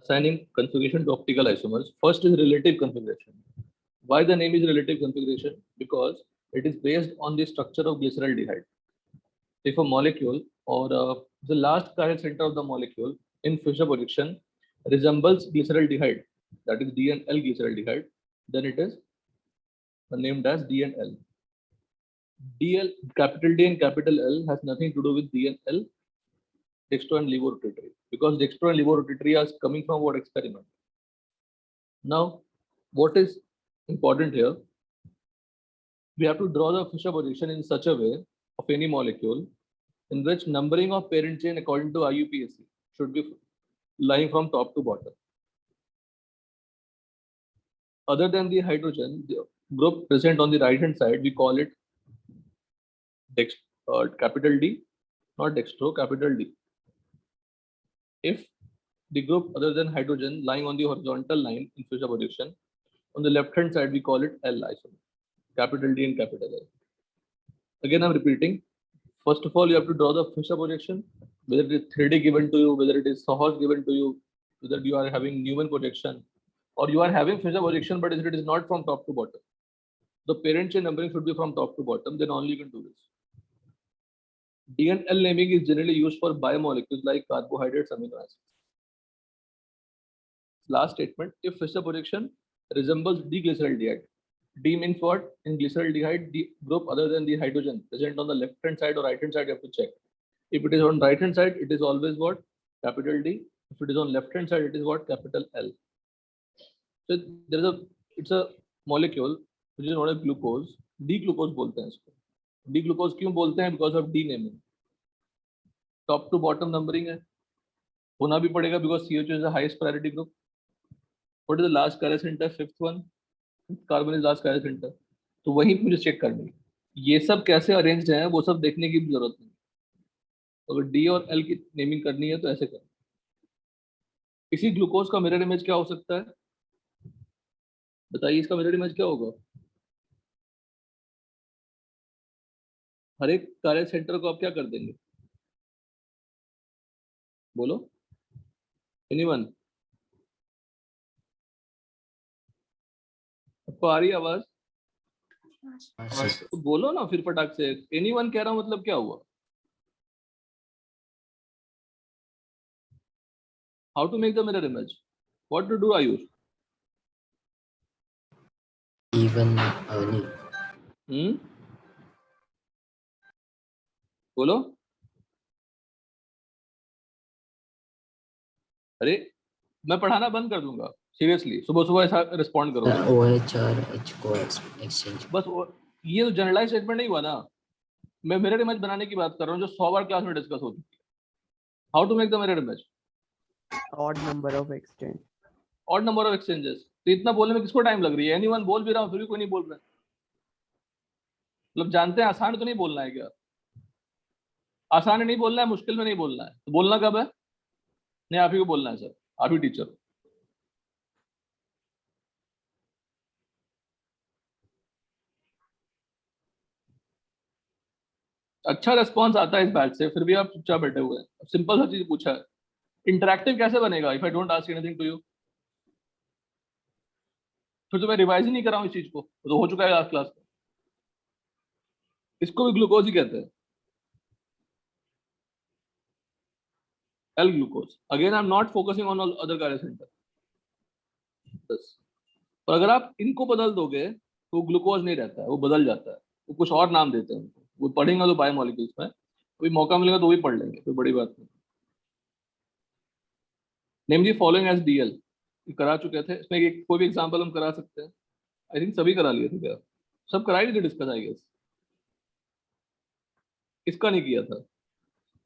assigning configuration to optical isomers. First is relative configuration. Why the name is relative configuration? Because it is based on the structure of glyceraldehyde. If a molecule or the last chiral center of the molecule in Fischer projection resembles glyceraldehyde, that is DNL glyceraldehyde, then it is named as DNL. DL, capital D and capital L has nothing to do with DNL, dextro and levorotatory, because dextro and levorotatory are coming from what experiment? Now, what is important here? We have to draw the Fischer projection in such a way of any molecule in which numbering of parent chain according to IUPAC should be lying from top to bottom. Other than the hydrogen, the group present on the right hand side, we call it capital D, not dextro, capital D. If the group other than hydrogen lying on the horizontal line in Fischer projection, on the left hand side we call it L isomer, capital D and capital L. Again, I'm repeating. First of all, you have to draw the Fischer projection, whether it is 3D given to you, whether it is Sohos given to you, whether you are having Newman projection, or you are having Fischer projection, but it is not from top to bottom. The parent chain numbering should be from top to bottom, then only you can do this. D and L naming is generally used for biomolecules like carbohydrates, amino acids. Last statement, if Fischer projection resembles D-glyceraldehyde, D means what? In glyceraldehyde, the group other than the hydrogen present on the left hand side or right hand side, you have to check. If it is on right hand side, it is always what? Capital D. If it is on left hand side, it is what? Capital L. So it's a molecule which is known as glucose. D-glucose बोलते हैं इसको. D-glucose क्यों बोलते हैं? Because of D naming. Top to bottom numbering है. होना भी पड़ेगा because CH is the highest priority group. What is the last chiral center? Fifth one. Carbon is last chiral center. तो वहीं मुझे चेक करनी है. ये सब कैसे अरेंज्ड है वो सब देखने की भी जरूरत नहीं. अगर D और L की नेमिंग करनी है तो ऐसे करें. इसी ग्लूकोज का मिरर इमेज क्या हो सकता है? बताइए, इसका मिरर इमेज क्या होगा? हर एक कार्य सेंटर को आप क्या कर देंगे? बोलो, एनीवन? आपको आ रही है आवाज? तो बोलो ना फिर फटाक से. एनीवन कह रहा हूं मतलब क्या हुआ? How to make the mirror image? What to do, Ayush? Even बोलो. अरे मैं पढ़ाना बंद कर दूंगा सीरियसली. सुबह सुबह ऐसा रिस्पॉन्ड करोगे? OH और H को एक्सचेंज. बस ये तो जनरलाइज स्टेटमेंट नहीं हुआ ना. मैं मिरर इमेज बनाने की बात कर रहा हूँ जो 100 बार क्लास में डिस्कस हो चुकी है. How to make the mirror image? odd number of exchange. Odd number of exchanges. तो इतना बोलने में किसको टाइम लग रही है? एनीवन बोल भी रहा हूँ फिर भी कोई नहीं बोल रहा है. मतलब जानते हैं आसान तो नहीं बोलना है क्या? आसान नहीं बोलना है, मुश्किल में नहीं बोलना है. तो बोलना कब है? नहीं, आप ही को बोलना है सर. आप ही टीचर हो. अच्छा रेस्पॉन्स आता है इस बैच से, फिर भी आप चुपचाप बैठे हुए हैं. सिंपल सा चीज पूछा है. इंटरैक्टिव कैसे बनेगा if I don't ask anything to you? फिर तो मैं रिवाइज ही नहीं कर रहा हूँ इस चीज को, तो हो चुका है लास्ट क्लास में. इसको भी ग्लूकोज ही कहते हैं. L glucose. Again, I'm not focusing on all other chiral center. बस. और अगर आप इनको बदल दोगे तो ग्लूकोज नहीं रहता है, वो बदल जाता है. वो कुछ और नाम देते हैं उनको. वो पढ़ेंगे तो बायोमोलिक्यूल्स में. कोई मौका मिलेगा तो वही पढ़ लेंगे, कोई बड़ी बात नहीं. Name the following as DL. करा चुके थे. इसमें एक कोई भी एग्जांपल हम करा सकते हैं. आई थिंक सभी करा लिए थे क्या? सब कराई थे डिस्कस आई गेस. इसका नहीं किया था.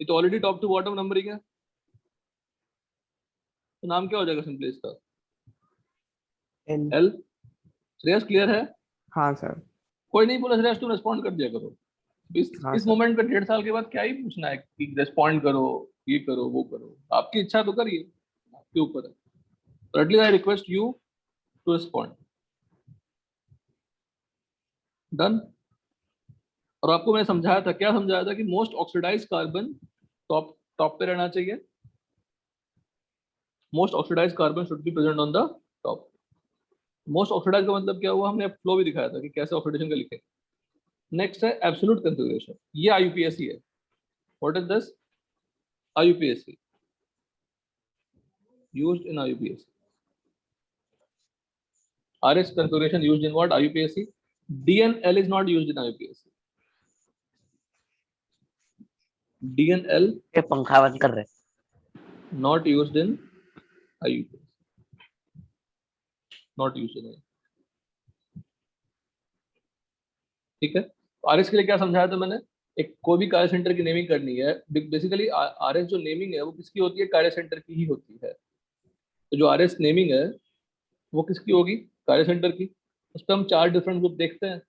ये तो already top to bottom numbering है. तो नाम क्या हो जाएगा सिंपली इसका? L. श्रेयस क्लियर है? हाँ सर. कोई नहीं बोला श्रेयस, तुम रिस्पॉन्ड कर दिया करो. इस मोमेंट पे 1.5 साल के बाद क्या ही पूछना है कि रिस्पॉन्ड करो, ये करो, वो करो. आपकी इच्छा तो करिए, आपके ऊपर है. But at least I request you to respond. Done. और आपको मैंने समझाया था, क्या समझाया था? कि मोस्ट ऑक्सीडाइज्ड कार्बन टॉप पे रहना चाहिए. Most oxidized carbon should be present on the top. Most oxidize का मतलब क्या हुआ, हमने फ्लो भी दिखाया था कि कैसे ऑक्सीडेशन का लिखें। नेक्स्ट है एब्सोल्यूट कॉन्फ़िगरेशन, ये आईयूपीएसी है। What is this? IUPAC, used in IUPAC. RS configuration used in what? IUPAC. DNL is not used in IUPAC. DNL ये पंखा बंद कर रहे हैं। not used in IUPAC. Not used in IUPAC. ठीक है, RS के लिए क्या समझाया था मैंने? एक कोई भी कार्य सेंटर की नेमिंग करनी है, बेसिकली RS जो नेमिंग है वो किसकी होती है? कार्य सेंटर की ही होती है। तो जो RS नेमिंग है वो किसकी होगी? कार्य सेंटर की। उस पर हम 4 डिफरेंट ग्रुप देखते हैं,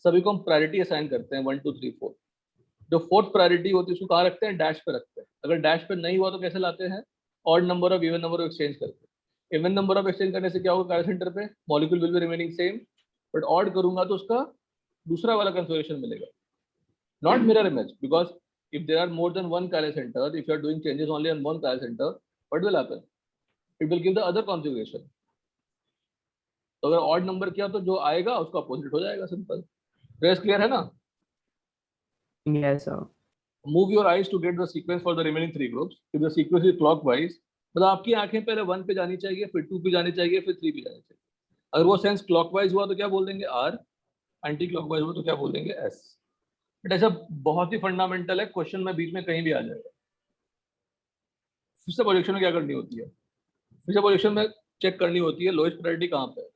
सभी को हम प्रायोरिटी असाइन करते हैं 1 2 3 4। जो 4th प्रायोरिटी होती है उसको कहाँ रखते हैं? डैश पे रखते हैं। अगर डैश पे नहीं हुआ तो कैसे लाते हैं? Odd number of even number of exchange करके। इवन नंबर ऑफ एक्सचेंज करने से क्या होगा? कार्य सेंटर पे molecule will be remaining same, but odd करूंगा तो उसका दूसरा वाला कन्फिगरेशन मिलेगा, not mirror image, because if there are more than one carrier center, if you are doing changes only on one carrier center, what will happen? It will give the other configuration. तो अगर odd number किया तो जो आएगा उसका opposite हो जाएगा, simple. Trace clear है ना? Yes, sir. Move your eyes to get the sequence for the remaining 3 groups. If the sequence is clockwise, मतलब आपकी आंखें पहले 1 पे जानी चाहिए, फिर 2 पे जानी चाहिए, फिर 3 पे जानी चाहिए। अगर वो सेंस क्लॉकवाइज हुआ तो क्या बोल देंगे? R, एंटी क्लॉकवाइज हुआ तो क्या बोल देंगे? S। बट ऐसा बहुत ही फंडामेंटल है, क्वेश्चन में बीच में कहीं भी आ जाएगा। फिर से प्रोजेक्शन में क्या करनी होती है? फिर से प्रोजेक्शन में चेक करनी होती है लोएस्ट प्रायोरिटी कहाँ पे है,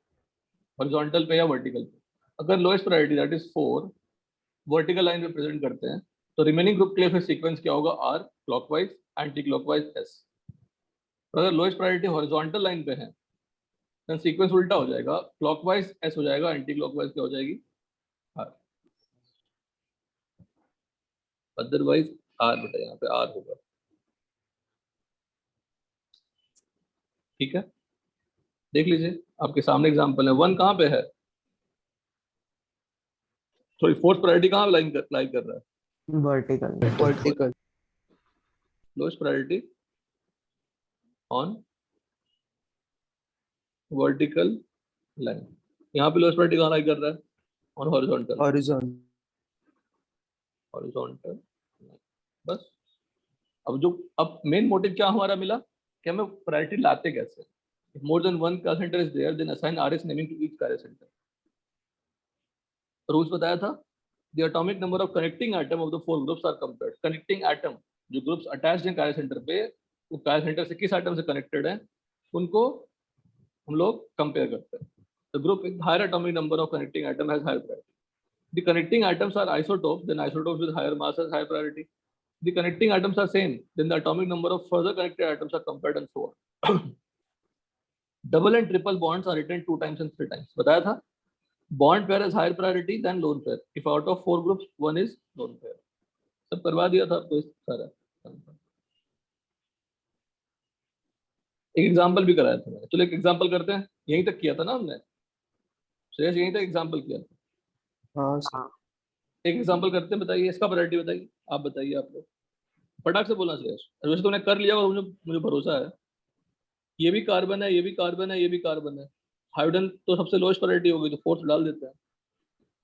हॉरिजॉन्टल पे या वर्टिकल पे। अगर lowest priority that is 4 vertical line पे प्रेजेंट करते हैं तो रिमेनिंग ग्रुप के लिए फिर सीक्वेंस क्या होगा? R clockwise, anti clockwise S। अगर लोएस्ट प्रायोरिटी हॉरिजॉन्टल लाइन पे है देन सीक्वेंस उल्टा हो जाएगा, क्लॉकवाइज S हो जाएगा, एंटी क्लॉकवाइज क्या हो जाएगी? R। अदरवाइज R बेटा यहाँ पे R होगा। ठीक है, देख लीजिए आपके सामने एग्जांपल है। 1 कहाँ पे है? सॉरी, 4th प्रायोरिटी कहाँ लाइन कर रहा है? Vertical. Vertical. Lowest priority on vertical line. यहाँ पे लोएस्ट प्रायोरिटी कहाँ लाइन कर रहा है? On horizontal. Horizontal. हॉरिजॉन्टल। बस अब मेन मोटिव क्या हमारा मिला कि हमें प्रायोरिटी लाते कैसे। If more than one carrier center is there, then assign RS naming to each carrier center. Rules बताया था। The atomic number of connecting atom of the 4 groups are compared. Connecting atom जो groups attached हैं कार्य center पे, वो कार्य centre से किस एटम से कनेक्टेड है उनको हम लोग कंपेयर करते हैं। The group with higher atomic number of connecting atom has higher priority. The connecting atoms are isotopes, then isotopes with higher mass has higher priority. The connecting atoms are same, then the atomic number of further connected atoms are compared and so on. Double and triple bonds are written 2 times and 3 times. बताया था। Bond pair has higher priority than lone pair. If out of 4 groups, 1 is lone pair. सब करवा दिया था आपको इस सारा। एक एग्जांपल भी कराया था मैंने। चलो एक एग्जांपल करते हैं। यहीं तक किया था ना हमने, श्रेयस यहीं तक एग्जांपल किया था। हाँ सर। एक एग्जांपल करते हैं, बताइए इसका प्रायोरिटी बताइए। आप बताइए, आप लोग फटाक से बोलना श्रेयस। वैसे तुमने कर लिया और मुझे भरोसा है। ये भी कार्बन है, ये भी कार्बन है, ये भी कार्बन है। हाइड्रोजन तो सबसे लोएस्ट प्रायोरिटी होगी तो 4th डाल देते हैं।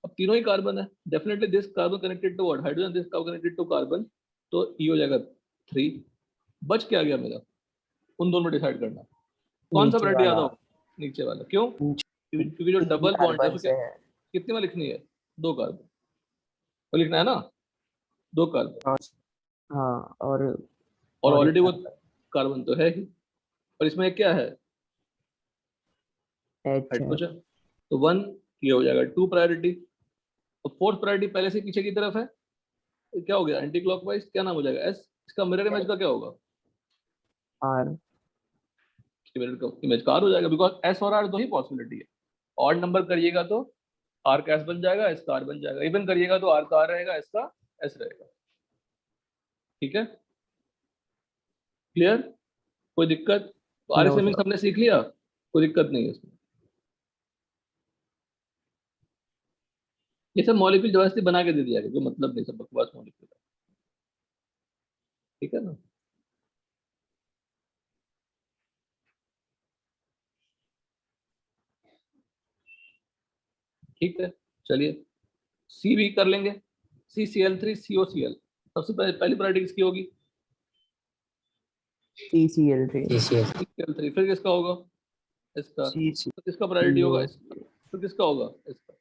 अब तीनों ही कार्बन है, definitely this carbon connected to what? Hydrogen. This carbon connected to carbon, तो ई हो जाएगा 3। बच क्या गया मेरा? उन दोनों में डिसाइड करना कौन सा प्रायोरिटी ज्यादा हो। नीचे वाला। क्यों? क्योंकि जो डबल बॉन्ड है उसको कितने में लिखनी है? 2 कार्बन तो लिखना है ना, 2 कार्बन। हाँ, और ऑलरेडी वो कार्बन तो है ही, और इसमें क्या है? H है। हाइड्रोजन। तो 1 ये हो जाएगा 2 प्रायोरिटी। और 4th प्रायोरिटी पहले से पीछे की तरफ है, तो क्या हो गया? Anti clockwise. क्या नाम हो जाएगा? S। इसका मिरर इमेज का क्या होगा? R। मिरर इमेज का R हो जाएगा, बिकॉज S और R दो ही पॉसिबिलिटी है। ऑड नंबर करिएगा तो R का S बन जाएगा, S का R बन जाएगा। इवन करिएगा तो R का R रहेगा, S का S रहेगा। ठीक है, क्लियर? कोई दिक्कत? तो RS इमेज हमने सीख लिया, कोई दिक्कत नहीं है इसमें। ये सब मॉलिक्यूल जबरदस्ती बना के दे दिया गया, कोई मतलब नहीं, सब बकवास मॉलिक्यूल है। ठीक है ना? ठीक है, चलिए सी भी कर लेंगे, CCl3 COCl। सबसे पहली प्रायोरिटी किसकी होगी? CCl3 CCl. CCl3। फिर किसका होगा? इसका। CC तो किसका प्रायोरिटी होगा? CO इसका। तो किसका होगा? इसका।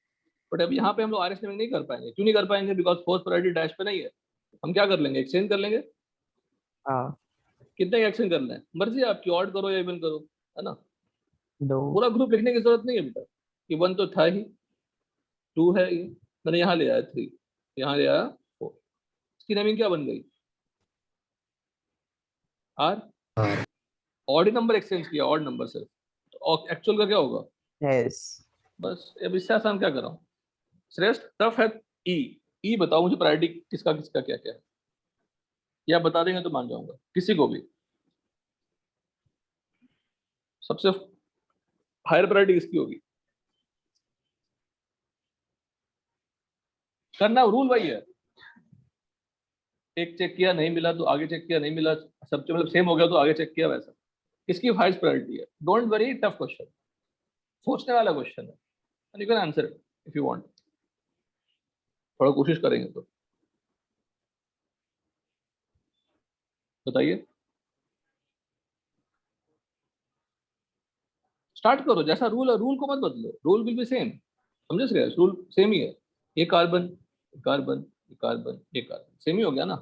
बट अब यहाँ पे हम लोग RS नहीं कर पाएंगे। क्यों नहीं कर पाएंगे? बिकॉज फोर्थ प्रायोरिटी डैश पे नहीं है। हम क्या कर लेंगे? एक्सचेंज कर लेंगे। हाँ कितने एक्सचेंज करना है मर्जी है आपकी, ऑड करो या इवन करो, है ना। 2 पूरा ग्रुप लिखने की जरूरत नहीं है बेटा, कि 1 तो था ही, 2 है ये, मैंने यहाँ ले आया 3, यहाँ ले आया 4। इसकी नेमिंग क्या बन गई? आर। R. ऑड ही नंबर एक्सचेंज किया, ऑड नंबर सिर्फ, तो एक्चुअल का क्या होगा? S बस अब इससे आसान क्या कर रहा हूँ? श्रेष्ठ टफ है। ई। ई बताओ मुझे प्रायोरिटी किसका किसका क्या क्या है, या बता देंगे तो मान जाऊंगा किसी को भी। सबसे हायर प्रायोरिटी किसकी होगी? करना रूल वही है, एक चेक किया नहीं मिला तो आगे चेक किया नहीं मिला, सब मतलब सेम हो गया तो आगे चेक किया, वैसा। किसकी हाईएस्ट प्रायोरिटी है? डोंट वरी, टफ क्वेश्चन, सोचने वाला क्वेश्चन है, and you can answer it if you want. थोड़ा कोशिश करेंगे तो बताइए, स्टार्ट करो। जैसा रूल है रूल को मत बदलो, रूल विल बी सेम, समझे श्रेयस? रूल सेम ही है। ये कार्बन, कार्बन, कार्बन, ये कार्बन, सेम ही हो गया ना।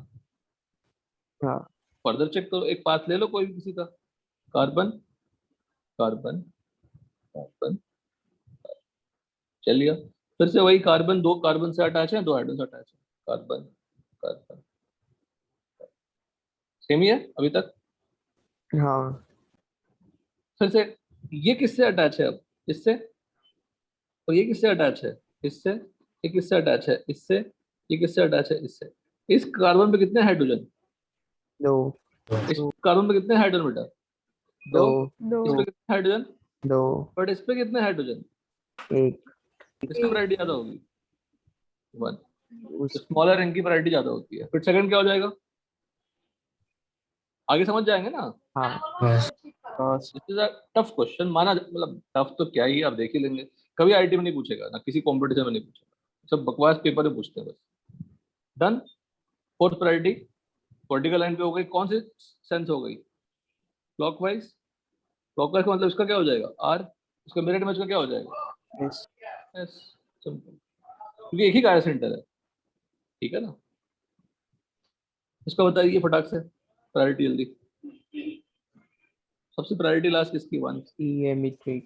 हाँ फर्दर चेक करो, एक पाथ ले लो कोई भी किसी का, कार्बन, कार्बन, कार्बन, चलिए फिर से वही कार्बन, 2 कार्बन से अटैच है, 2 हाइड्रोजन से अटैच है, कार्बन, कार्बन, सेम ही है अभी तक। हाँ फिर से ये किससे अटैच है अब? इससे। और ये किससे अटैच है? इससे। ये किससे अटैच है? इससे। ये किससे अटैच है? इससे। इस कार्बन पे कितने हाइड्रोजन? 2 इस कार्बन पे कितने हाइड्रोजन बेटा? 2। 2 इस पे कितने हाइड्रोजन? 2 बट इस पे कितने हाइड्रोजन? 1 इसकी प्रायोरिटी ज्यादा होगी, 1। उस स्मॉलर रिंग की प्रायोरिटी ज्यादा होती है। फिर सेकंड क्या हो जाएगा? आगे समझ जाएंगे ना। हाँ First. First this is a tough question, माना मतलब टफ तो क्या ही, आप देख ही लेंगे। कभी आईटी में नहीं पूछेगा ना, किसी कॉम्पिटिशन में नहीं पूछेगा, सब बकवास पेपर में पूछते हैं बस। Done. Fourth priority vertical line पे हो गई, कौन सी सेंस हो गई? क्लॉकवाइज। क्लॉकवाइज का मतलब इसका क्या हो जाएगा? आर। इसका मिरर इमेज का क्या हो जाएगा? S S. सिंपल, क्योंकि एक ही कार्य सेंटर है, ठीक है ना। इसका बताइए फटाक से प्रायोरिटी जल्दी। सबसे प्रायोरिटी लास्ट किसकी? 1। EME3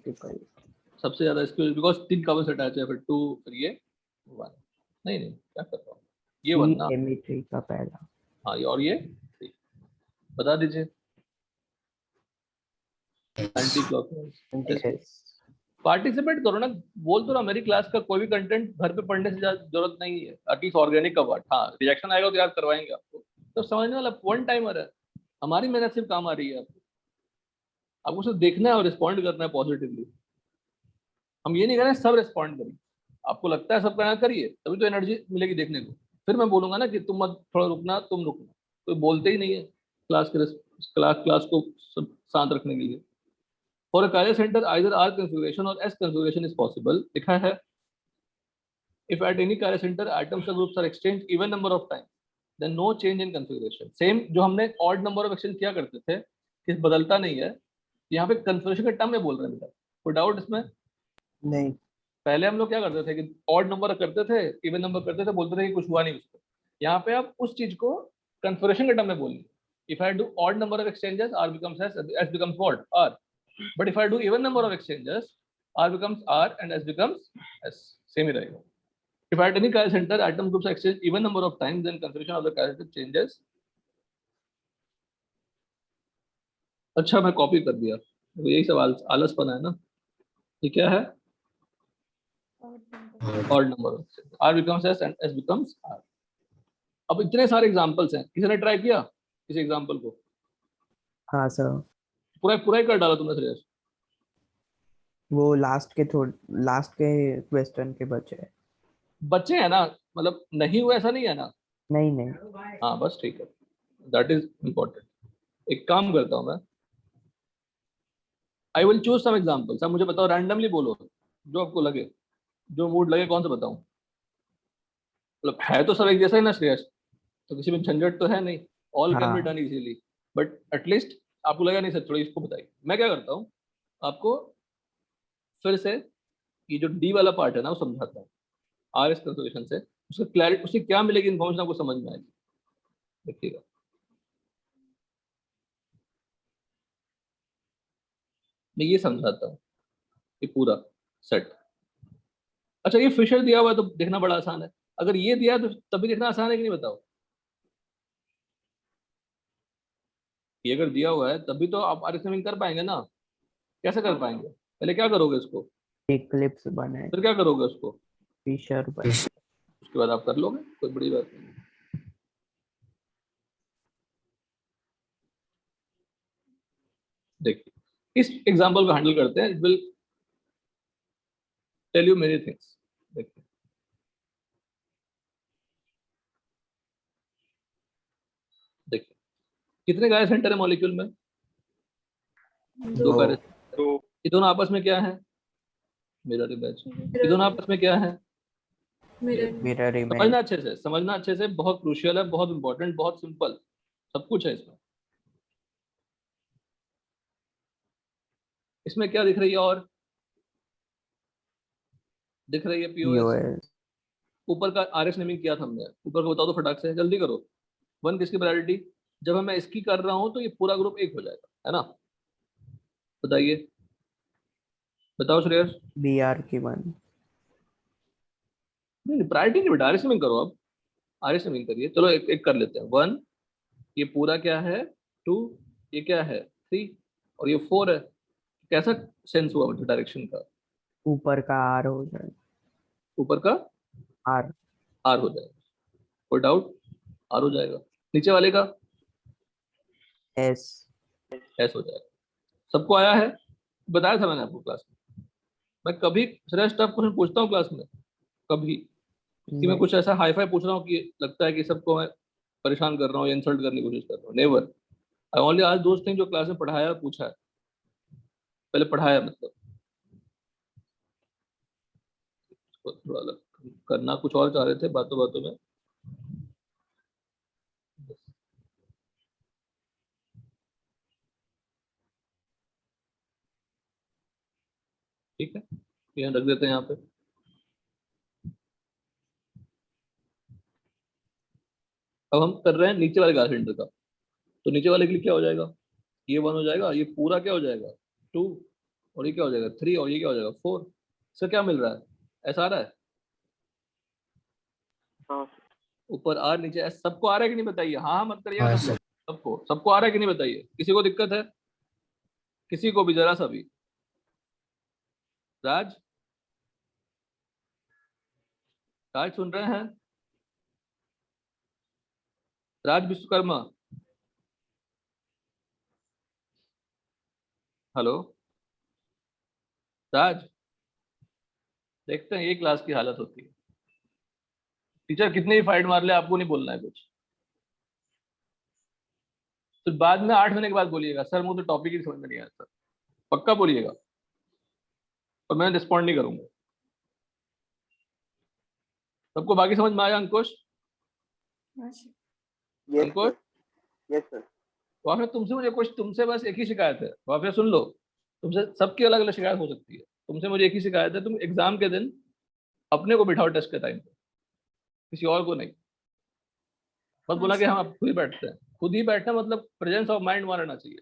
सबसे ज्यादा इसकी, बिकॉज 3 कार्बन से अटैच है, फिर 2, फिर ये 1। नहीं नहीं, क्या कर रहा हूँ, ये 1 ना। EME3 का पहला हाँ, ये और ये 3। बता दीजिए। Anti S. Clockwise. S participate करो ना। बोल तो रहा, मेरी क्लास का कोई भी कंटेंट घर पे पढ़ने से जरूरत नहीं है, एटलीस्ट ऑर्गेनिक का पार्ट। हाँ, रिएक्शन आएगा तो याद करवाएंगे आपको, तो समझने वाला 1 टाइमर है। हमारी मेहनत सिर्फ काम आ रही है आपको, आपको सिर्फ देखना है और रिस्पॉन्ड करना है पॉजिटिवली। हम ये नहीं कह रहे हैं सब रिस्पॉन्ड करिए, आपको लगता है सब करना करिए, तभी तो एनर्जी मिलेगी देखने को। फिर मैं बोलूंगा ना कि तुम मत थोड़ा रुकना, तुम रुकना, कोई बोलते ही नहीं है क्लास के क्लास को शांत रखने के लिए। फॉर अ कार्य सेंटर आइदर आर कन्फिगरेशन और एस कन्फिगरेशन इज पॉसिबल, लिखा है। If at any carrier center atoms or groups are exchanged even number of times, then no change in configuration. Same जो हमने odd number of exchange किया करते थे, कि बदलता नहीं है। यहाँ पे configuration के टर्म में बोल रहे हैं बेटा, कोई डाउट इसमें? नहीं पहले हम लोग क्या करते थे कि odd नंबर करते थे, इवन नंबर करते थे, बोलते थे कि कुछ हुआ नहीं उसको। यहाँ पे आप उस चीज को configuration के टर्म में बोलिए। If I do odd number of exchanges, R becomes S, S becomes what? R. But if I do even number of exchanges, R becomes R and S becomes S. Same ही रहेगा। If at any carrier center atom groups are exchanged even number of times, then configuration of the carrier center changes. अच्छा, मैं copy कर दिया, तो यही सवाल आलसपना है ना। ये क्या है? Odd number. R becomes S and S becomes R. अब इतने सारे एग्जांपल्स हैं, किसी ने ट्राई किया इस एग्जांपल को? हाँ सर पूरा पूरा ही कर डाला तुमने श्रेयस। वो लास्ट के क्वेश्चन के बचे हैं। बच्चे हैं ना, मतलब नहीं हुआ ऐसा नहीं है ना। नहीं नहीं हाँ बस ठीक है, दैट इज इम्पोर्टेंट। एक काम करता हूँ मैं, I will choose some examples. अब मुझे बताओ, रैंडमली बोलो जो आपको लगे। जो मूड लगे कौन सा बताऊं? मतलब है तो सब एक जैसा ही ना श्रेयस, तो किसी में झंझट तो है नहीं, ऑल कैन बी हाँ डन इजीली। बट एटलीस्ट आपको लगा नहीं सर, थोड़ी इसको बताइए। मैं क्या करता हूँ, आपको फिर से ये जो डी वाला पार्ट है ना वो समझाता हूँ आर एस कैलकुलेशन से, उसका क्लैरिटी, उससे क्या मिलेगी इन्फॉर्मेशन आपको समझ में आएगी। देखिएगा, मैं ये समझाता हूँ ये पूरा सेट। अच्छा, ये फिशर दिया हुआ है तो देखना बड़ा आसान है, अगर ये दिया है तो तभी देखना आसान है कि नहीं बताओ? ये अगर दिया हुआ है तभी तो आप आर कर पाएंगे ना। कैसे कर पाएंगे? पहले क्या करोगे इसको, इक्लिप्स बनाए, फिर क्या करोगे उसको, फिशर बनाए। fish, उसके बाद आप कर लोगे, कोई बड़ी बात नहीं। देखिए इस एग्जांपल को हैंडल करते हैं, it will tell you many things. देखिए देखिए कितने गाय सेंटर है मॉलिक्यूल में? दो दो, गाय। ये दोनों आपस में क्या है? Mirror image. ये दोनों आपस में क्या है? Mirror image. समझना अच्छे से, समझना अच्छे से, बहुत क्रूशियल है, बहुत इंपॉर्टेंट, बहुत सिंपल, सब कुछ है इसमें। इसमें क्या दिख रही है और दिख रही है पीओएस। पीओएस। ऊपर का आरएस नेमिंग किया था हमने, ऊपर का बता दो फटाक से, जल्दी करो। वन किसकी प्रायोरिटी? जब मैं इसकी कर रहा हूं तो ये पूरा ग्रुप एक हो जाएगा, है ना? बताइए, बताओ श्रेयस। बीआर की 1। नहीं प्रायोरिटी नहीं बेटा, आरएस नेमिंग करो अब, आरएस नेमिंग करिए। चलो एक एक कर लेते हैं। वन, ये पूरा क्या है? टू, ये क्या है? थ्री, और ये फोर है। कैसा सेंस हुआ मुझे डायरेक्शन का? ऊपर का आर हो जाए, ऊपर का आर। आर हो जाएगा, कोई डाउट? आर हो जाएगा। नीचे वाले का एस। एस हो जाएगा। सबको आया है? बताया था मैंने आपको क्लास में। मैं कभी श्रेष्ठ टफ क्वेश्चन पूछता हूँ क्लास में? कभी कि मैं नहीं। कुछ ऐसा हाई फाई पूछ रहा हूँ कि लगता है कि सबको मैं परेशान कर रहा हूँ या इंसल्ट करने की कोशिश कर रहा हूँ? नेवर। आई ओनली आज दोस्त थिंग जो क्लास में पढ़ाया और पूछा है, पहले पढ़ाया मतलब। तो थोड़ा अलग करना कुछ और चाह रहे थे बातों बातों में। ठीक है, ये रख देते हैं यहाँ पे। अब हम कर रहे हैं नीचे वाले गार्ड सेंटर का, तो नीचे वाले के लिए क्या हो जाएगा? ये वन हो जाएगा, ये पूरा क्या हो जाएगा? टू, और ये क्या हो जाएगा? थ्री, और ये क्या हो जाएगा? फोर। इससे क्या मिल रहा है? ऐसा आ रहा है? हाँ ऊपर आर नीचे एस, सबको आ रहा है कि नहीं बताइए? हाँ हाँ मत करिएगा हाँ सब लोग। सर, सबको सबको आ रहा है कि नहीं बताइए? किसी को दिक्कत है? किसी को भी जरा सा भी? राज, राज सुन रहे हैं? राज विश्वकर्मा, हेलो राज। देखते हैं ये क्लास की हालत होती है, टीचर कितने ही फाइट मार ले आपको नहीं बोलना है कुछ। तो बाद में 8 महीने के बाद बोलिएगा सर मुझे तो टॉपिक ही समझ में नहीं आया सर, पक्का बोलिएगा, और मैं रिस्पॉन्ड नहीं करूंगा। सबको बाकी समझ में आया अंकुश? यस अंकुश, सर, यस सर। वहां तुमसे मुझे कुछ, तुमसे बस एक ही शिकायत है, वहां सुन लो। तुमसे सबकी अलग अलग शिकायत हो सकती है, तुमसे मुझे एक ही शिकायत है, तुम एग्जाम के दिन अपने को बिठाओ टेस्ट के टाइम पे, किसी और को नहीं। बस बोला कि हम अब खुद ही बैठते हैं, खुद ही बैठना मतलब प्रेजेंस ऑफ माइंड वहां रहना चाहिए।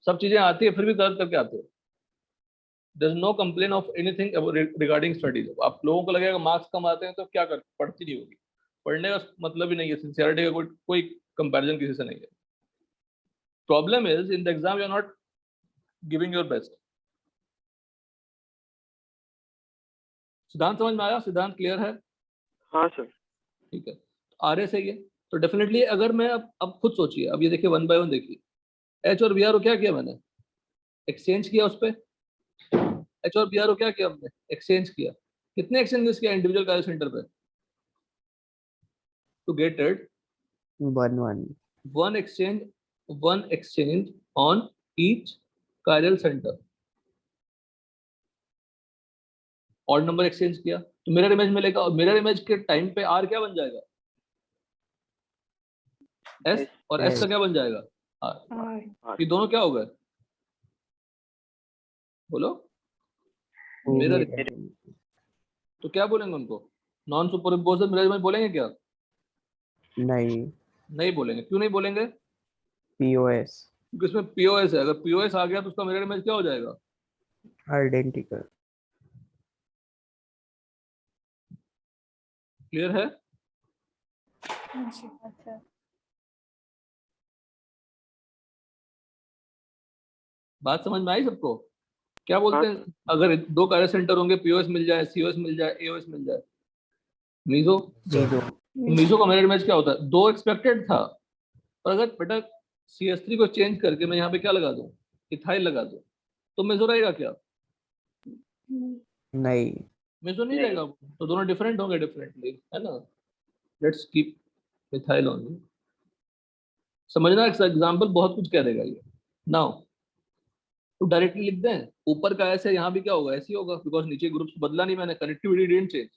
सब चीजें आती है फिर भी गलत करके आते हो। There is no complain of anything regarding studies. आप लोगों को लगेगा मार्क्स कम आते हैं तो क्या कर, पढ़ती नहीं होगी। पढ़ने का मतलब ही नहीं है, सिंसियरिटी का कोई कंपैरिजन किसी से नहीं है। Problem is in the exam you are not giving your best. सिद्धांत समझ में आया? सिद्धांत क्लियर है? हाँ सर। ठीक है, आर एस है ये। तो डेफिनेटली अगर मैं अब खुद सोचिए, अब ये देखिए वन बाय वन देखिए। एच और बी आर को क्या किया मैंने? एक्सचेंज किया उस पर। एच और बी आर को क्या किया हमने? एक्सचेंज किया। कितने एक्सचेंजेस किया इंडिविजुअल कार्य सेंटर पे? To get it 1 1। One exchange on each chiral center. Odd number exchange किया, तो मिरर इमेज मिलेगा, और मिरर इमेज के टाइम पे आर क्या बन जाएगा, एस, और एस का क्या बन जाएगा, आर। ये दोनों क्या हो गए, बोलो, मिरर। तो क्या बोलेंगे उनको, नॉन सुपरइम्पोज्ड मिरर इमेज बोलेंगे क्या, नहीं, नहीं बोलेंगे। क्यों नहीं बोलेंगे, POS क्योंकि इसमें पीओएस है। अगर पीओएस आ गया तो उसका मिरर इमेज क्या हो जाएगा, आइडेंटिकल। क्लियर है। अच्छा बात समझ में आई सबको, क्या बोलते हैं, अगर दो कार्य सेंटर होंगे, पीओएस मिल जाए, सीओएस मिल जाए, एओएस मिल जाए, मीजो, मीजो का मिरर इमेज क्या होता है, दो एक्सपेक्टेड था, और अगर बेटा CS3 को चेंज करके मैं यहाँ पे क्या लगा दूं, इथाइल लगा दूं, तो मीजो रहेगा क्या, नहीं, मीजो नहीं रहेगा। तो दोनों डिफरेंट होंगे डिफरेंटली, है ना। Let's keep methyl only. समझना, एग्जांपल बहुत कुछ कह देगा ये। नाउ तो डायरेक्टली लिख दें, ऊपर का ऐसे, यहाँ भी क्या होगा, ऐसे ही होगा, बिकॉज नीचे ग्रुप्स बदला नहीं मैंने, कनेक्टिविटी डिडंट चेंज।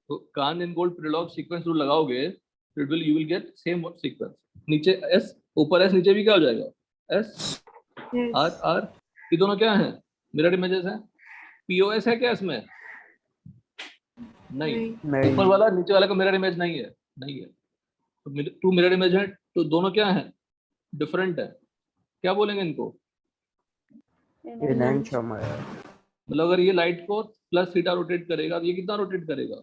तो कान इन गोल्ड प्रिलॉग सीक्वेंस रूल लगाओगे, it will, you will get same sequence. नीचे एस, ऊपर एस, नीचे भी क्या हो जाएगा, एस, आर, आर। ये दोनों क्या हैं, मिरर इमेजेस हैं। पीओएस है क्या इसमें, नहीं। नहीं, ऊपर वाला नीचे वाला का मिरर इमेज नहीं है, नहीं है। तो टू मिरर इमेज है, तो दोनों क्या है, डिफरेंट है। क्या बोलेंगे इनको, enantiomer, मतलब अगर ये लाइट को प्लस थीटा रोटेट करेगा तो ये कितना रोटेट करेगा,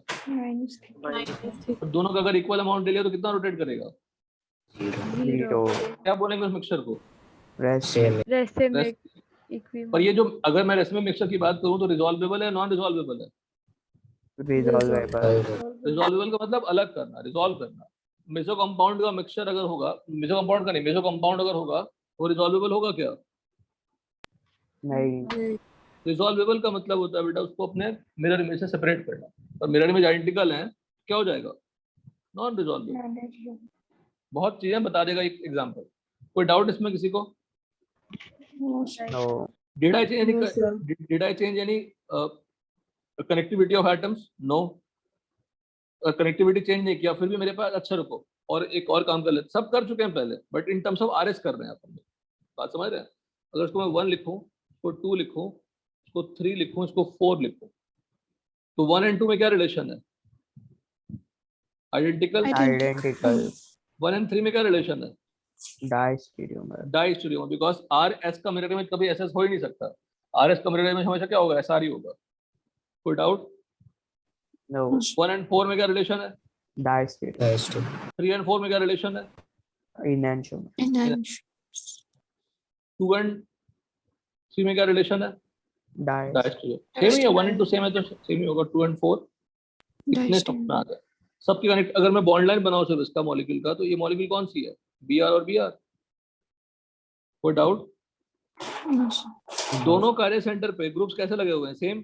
और दोनों का अगर इक्वल अमाउंट ले लिया तो कितना रोटेट करेगा। 0, क्या बोलेंगे उस मिक्सचर को, rest, Same. पर ये जो, अगर मैं रेसिमे मिक्सचर की बात करूं तो रिजॉल्वेबल है, नॉन रिजॉल्वेबल है। resolvable, रिजॉल्वेबल का मतलब अलग करना, रिजॉल्व करना। मेसो कंपाउंड का मिक्सचर अगर होगा, मेसो कंपाउंड का नहीं, मेसो कंपाउंड अगर होगा वो रिजॉल्वेबल होगा क्या, नहीं, रिजॉल्वेबल का मतलब होता है बेटा उसको अपने मिरर इमेज से सेपरेट करना, और मिरर इमेज आइडेंटिकल है, क्या हो जाएगा, नॉन रिजॉल्वेबल। बहुत चीजें बता देगा एक एग्जांपल। कोई डाउट इसमें किसी को, no, did I change any connectivity of atoms, no. Connectivity change नहीं किया, फिर भी मेरे पास, अच्छा रुको, और एक और काम कर लेते, सब कर चुके हैं पहले, but in terms of RS कर रहे हैं अपन, बात समझ रहे हैं। अगर इसको मैं 1 लिखूं, इसको 2 लिखूं, इसको 3 लिखूं, इसको 4 लिखूं, तो 1 और 2 में क्या रिलेशन है, आइडेंटिकल। identical, 1 और 3 में क्या रिलेशन है, diastereomer, डाइस्टेरियोमर, बिकॉज आर एस का मिरर इमेज कभी एस एस हो ही नहीं सकता। आर एस का मिरर इमेज हमेशा क्या होगा, एसआर ही होगा। कोई डाउट, no, 1 और 4 में क्या रिलेशन है, diastereomer, Nice to 3 और 4 में क्या रिलेशन है, enantiomer, 2 और 3 में क्या रिलेशन है, diast, डाइस्टेरियोमर। सेम ही है, 1 और 2 सेम है तो सेम ही होगा, 2 और 4 इतने सपना आ गए सबकी कनेक्ट। अगर मैं बॉन्ड लाइन बनाऊं सिर्फ इसका मॉलिक्यूल का, तो ये मॉलिक्यूल कौन सी है, Br और Br। कोई डाउट, दोनों कार्य सेंटर पे ग्रुप्स कैसे लगे हुए हैं, सेम।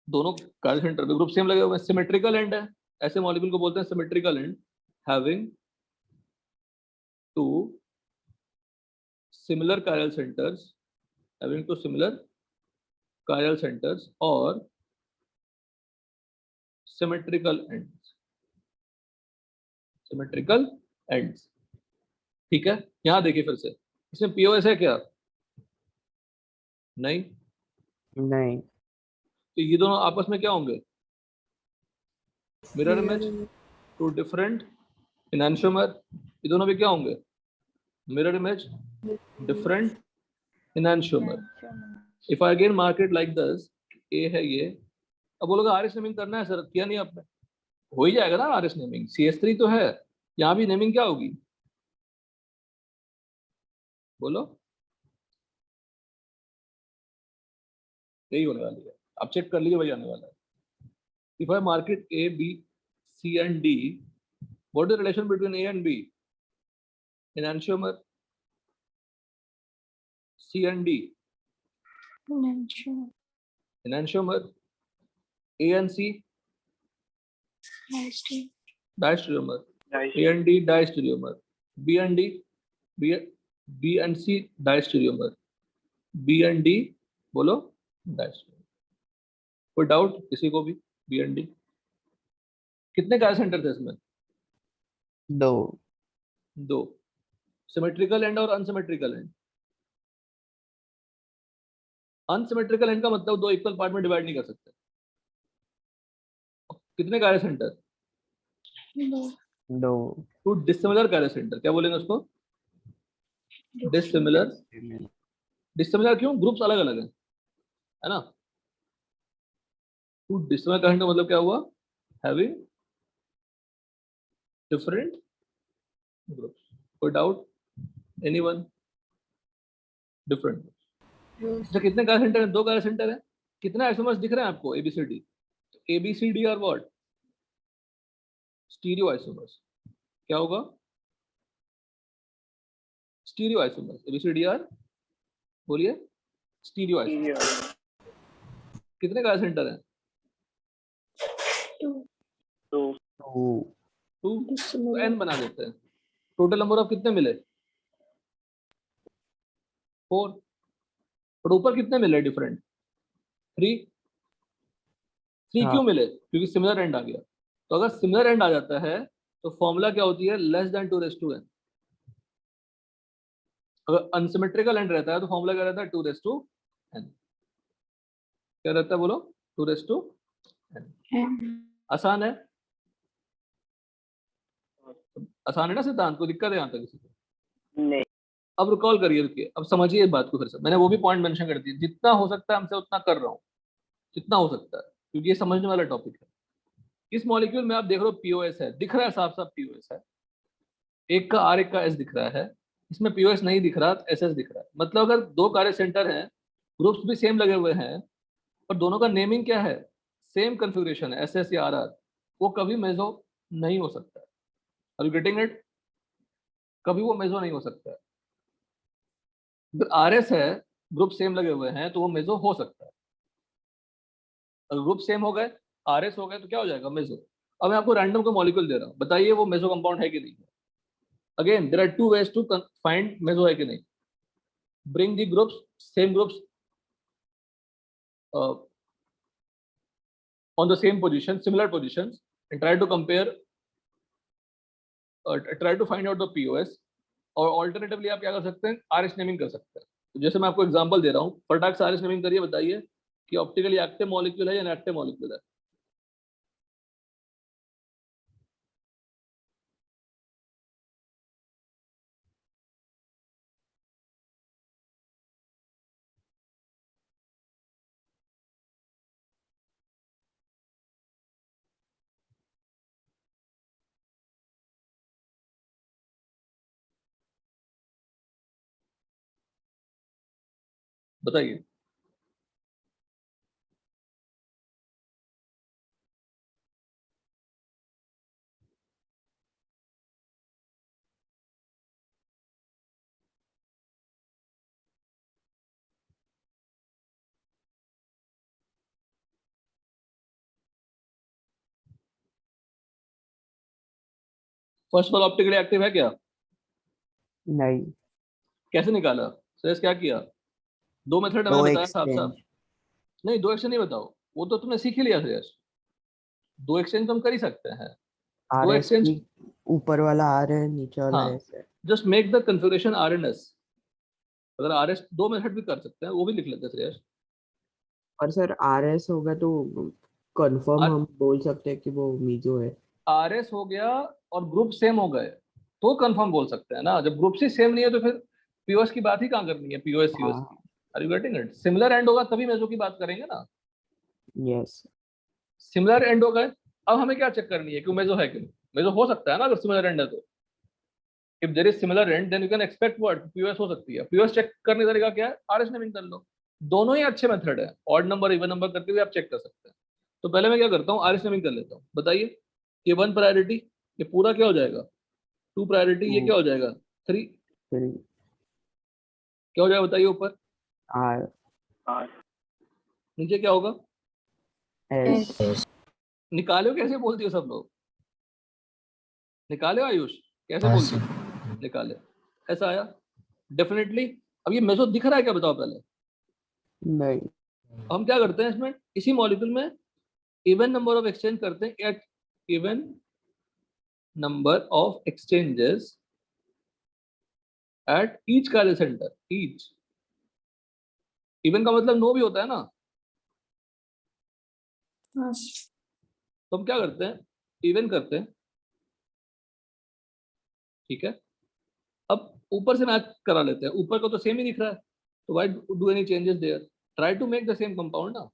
दोनों कार्य सेंटर पे ग्रुप सेम लगे हुए हैं, सिमेट्रिकल एंड है, ऐसे मॉलिक्यूल को बोलते हैं symmetrical and, having two similar chiral centers, having two similar chiral centers और symmetrical ends, symmetrical ends। ठीक है, यहां देखिए फिर से, इसमें पीओएस है क्या, नहीं। नहीं, तो ये दोनों आपस में क्या होंगे, mirror image, two different enantiomer। ये दोनों भी क्या होंगे, mirror image, different enantiomer। If I again mark it like this, A है ये, अब बोलोगे आर एस नेमिंग करना है सर, किया नहीं आपने, हो ही जाएगा ना आर एस नेमिंग, CS3 तो है, यहाँ भी नेमिंग क्या होगी, बोलो, यही होने वाली है, आप चेक कर लीजिए, वही आने वाला है। If I market A, B, C and D, what is the relation between A and B, enantiomer, C and D, enantiomer, A and C, diastereomer, A and D, diastereomer, B and D, B and C, diastereomer, B and D, बोलो, diastereomer। कोई doubt किसी को भी? B and D कितने कार्य centre थे इसमें? 2. दो। सिमेट्रिकल एंड और अनसिमेट्रिकल एंड। अनसिमेट्रिकल एंड का मतलब दो इक्वल पार्ट में डिवाइड नहीं कर सकते। कितने कार्य सेंटर? 2. टू डिसिमिलर कार्य सेंटर, क्या बोलेंगे उसको? डिसिमिलर। डिसिमिलर क्यों? ग्रुप्स अलग अलग है ना? टू डिसिमिलर कार्य सेंटर मतलब क्या हुआ? Having different groups. कोई डाउट? एनीवन? डिफरेंट। अच्छा, कितने कार्य सेंटर है? दो कार्य सेंटर है। कितने आइसोमर्स दिख रहे हैं आपको? एबीसीडी। एबीसीडी और व्हाट? Stereo isomers. क्या होगा? Stereo isomers. एबीसीडी आर, बोलिए। Stereo isomers. कितने कार्य सेंटर हैं? 2. 2. टू। एन बना देते हैं। टोटल नंबर ऑफ कितने मिले? 4। और ऊपर कितने मिले डिफरेंट? 3। 3 हाँ. क्यों मिले? क्योंकि सिमिलर एंड आ गया। तो अगर सिमिलर एंड आ जाता है तो फॉर्मूला क्या होती है? Less than 2:n। अगर अनसिमेट्रिकल एंड रहता है तो फॉर्मूला क्या रहता है? 2:n। क्या रहता है बोलो? 2:n। आसान है? आसान है ना सिद्धांत? को दिक्कत है यहाँ तक किसी को? नहीं. अब रिकॉल करिए, रुकिए, अब समझिए इस बात को फिर से। मैंने वो भी पॉइंट मेंशन कर दिए, जितना हो सकता है हमसे उतना कर रहा हूँ, जितना हो सकता है, क्योंकि ये समझने वाला टॉपिक है। इस मॉलिक्यूल में आप देख रहे हो पीओएस है, दिख रहा है साफ साफ पीओएस है। एक का आर, एक का एस दिख रहा है। इसमें पीओएस नहीं दिख रहा, एसएस दिख रहा है। मतलब अगर दो कार्य सेंटर हैं, ग्रुप्स भी सेम लगे हुए हैं और दोनों का नेमिंग क्या है? सेम कन्फिग्रेशन है, एसएस या आरआर, वो कभी मेजो नहीं हो सकता है। Are you getting it? कभी वो मेजो नहीं हो सकता है। अगर आरएस है, ग्रुप सेम लगे हुए हैं, तो वो मेजो हो सकता है। अगर ग्रुप सेम हो गए, आरएस हो गए, तो क्या हो जाएगा? मेजो। अब मैं आपको रैंडम का मॉलिक्यूल दे रहा हूँ, बताइए वो मेजो कंपाउंड है कि नहीं है। Again there are two ways to find meso है कि नहीं। Bring the groups, same groups on the same position, similar positions, and try to compare, try to find out the POS. और ऑल्टरनेटिवली आप क्या कर सकते हैं? आर एस नेमिंग कर सकते हैं। तो जैसे मैं आपको एग्जांपल दे रहा हूँ, फटाक से आर एस नेमिंग करिए, बताइए कि ऑप्टिकली एक्टिव मॉलिक्यूल है या इनएक्टिव मॉलिक्यूल है। बताइए। First of all optically active है क्या? नहीं. कैसे निकाला? श्रेयस क्या किया? दो मेथड दो मैंने बताया साफ साफ। exchange. नहीं, दो एक्सचेंज नहीं बताओ, वो तो तुमने सीख ही लिया श्रेयस। दो एक्सचेंज तो हम कर ही सकते हैं। दो RS एक्सचेंज, की ऊपर वाला R है, नीचे वाला हाँ, S है. Just make the configuration R and S. अगर आर एस, दो मेथड भी कर सकते हैं, वो भी लिख लेते हैं श्रेयस। और सर RS होगा तो कंफर्म हम बोल सकते हैं कि वो मीजो है. आर एस हो गया और ग्रुप सेम हो गए तो कंफर्म बोल सकते हैं ना। जब ग्रुप ही सेम नहीं है तो फिर पीओएस की बात ही कहाँ करनी है? पीओएस यूएस की। हाँ. Are you getting it? Similar end होगा तभी मेजो की बात करेंगे ना। यस. सिमिलर एंड हो गए, अब हमें क्या चेक करनी है कि मेजो है कि नहीं। मेजो हो सकता है ना अगर सिमिलर एंड है तो। If there is similar end then you can expect what? POS हो सकती है। पीओएस चेक करने का तरीका क्या है? आरएस नेमिंग कर लो। दोनों ही अच्छे मेथड है, ऑड नंबर इवन नंबर करके भी आप चेक कर सकते हैं। तो पहले मैं क्या करता हूँ? आरएस नेमिंग कर लेता हूँ। बताइए, ये 1 प्रायोरिटी, ये पूरा क्या हो जाएगा? 2 प्रायोरिटी, ये क्या हो जाएगा? 3। 3. क्या हो जाएगा बताइए? ऊपर R. R. नीचे क्या होगा? S. yes, निकालो कैसे बोलती हो सब लोग? निकाले आयुष, कैसे हाँ बोलती सर, हो? निकाले, ऐसा आया डेफिनेटली। अब ये मेजो दिख रहा है क्या? बताओ पहले। नहीं. हम क्या करते हैं इसमें, इसी मॉलिक्यूल में इवन नंबर ऑफ एक्सचेंज करते हैं at even number of exchanges at each chiral center. Each, even का मतलब नो भी होता है ना, हाँ तो हम क्या करते हैं, इवन करते हैं, ठीक है। अब ऊपर से मैच करा लेते हैं, ऊपर का तो सेम ही दिख रहा है, तो why do any changes there, try to make the same compound ना,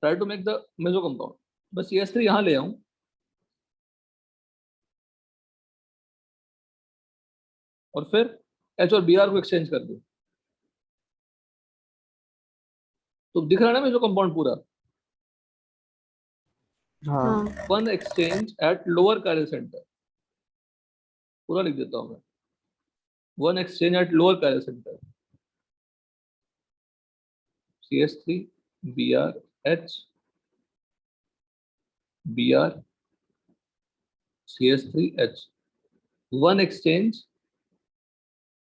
try to make the meso compound. बस CH3 यहाँ ले आऊं, और फिर H और Br को एक्सचेंज कर दूं, तो दिख रहा है ना मेसो कंपाउंड पूरा। हाँ हाँ one exchange at lower chiral centre, पूरा लिख देता हूं मैं, one exchange at lower chiral centre, CH3 Br H Br CH3 H, one exchange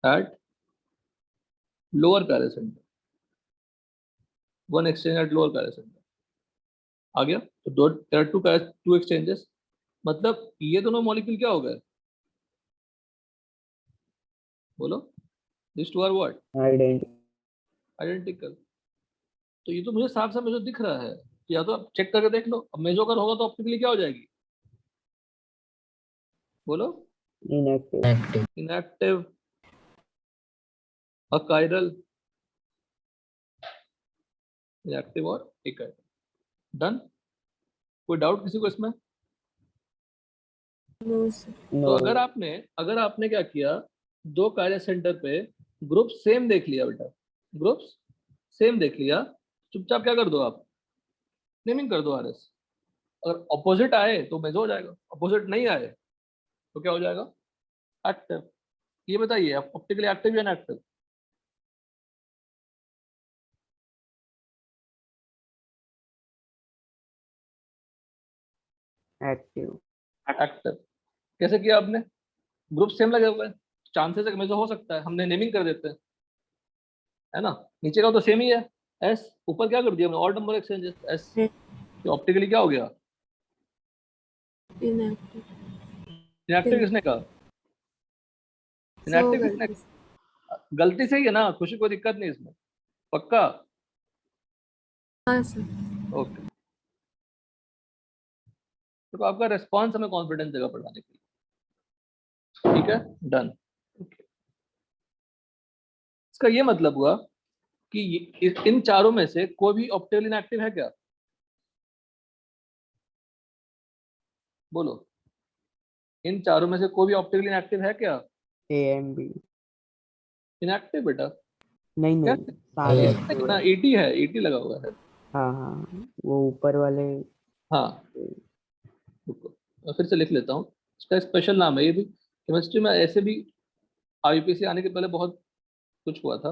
at lower chiral centre, one exchange at lower chiral centre. आ गया, तो टू एक्सचेंजेस, मतलब ये दोनों मॉलिक्यूल क्या हो गए, बोलो, this two are what, identical. तो ये तो मुझे साफ साफ मेजो दिख रहा है, तो या तो आप चेक करके देख लो, अब मेजो अगर होगा तो ऑप्टिकली क्या हो जाएगी, बोलो, inactive. Active. Inactive, achiral, inactive और एकाइरल। डन, कोई डाउट किसी को इसमें? No sir. तो अगर आपने क्या किया, दो कार्य सेंटर पे ग्रुप सेम देख लिया बेटा, ग्रुप्स सेम देख लिया, चुपचाप क्या कर दो आप, नेमिंग कर दो RS। अगर ऑपोजिट आए तो मेजो हो जाएगा, ऑपोजिट नहीं आए तो क्या हो जाएगा, एक्टिव। ये बताइए आप, ऑप्टिकली एक्टिव या इनएक्टिव? एक्टिव। एक्टिव। कैसे किया आपने, ग्रुप सेम लगे हुए हैं, चांसेस है कि मेजो हो सकता है, हमने नेमिंग कर देते हैं, है ना। नीचे का तो सेम ही है S, ऊपर क्या कर दिया हमने, ऑड नंबर एक्सचेंजेस S, तो ऑप्टिकली क्या हो गया, इनएक्टिव इनएक्टिव। किसने कहा सो इनएक्टिव, किसने, गलती से। गलती से ही है ना, खुशी कोई दिक्कत नहीं इसमें, पक्का, हाँ सर। ओके। तो आपका रेस्पॉन्स हमें कॉन्फिडेंस देगा पढ़ाने के लिए, ठीक है, डन। इसका ये मतलब हुआ कि इन चारों में से कोई भी ऑप्टिकली इनएक्टिव है क्या, बोलो, इन चारों में से कोई भी ऑप्टिकली इनएक्टिव है क्या, A and B। इनएक्टिव बेटा, नहीं क्या नहीं, सारे A। एक्टिव ना, है। 80 है, 80 लगा हुआ है। हाँ हाँ, वो ऊपर वाले। हाँ, रुको, मैं फिर से लिख लेता हूँ, इसका स्पेशल नाम है ये भी, केमिस्ट्री में ऐसे भी IUPAC आने के पहले बहुत कुछ हुआ था,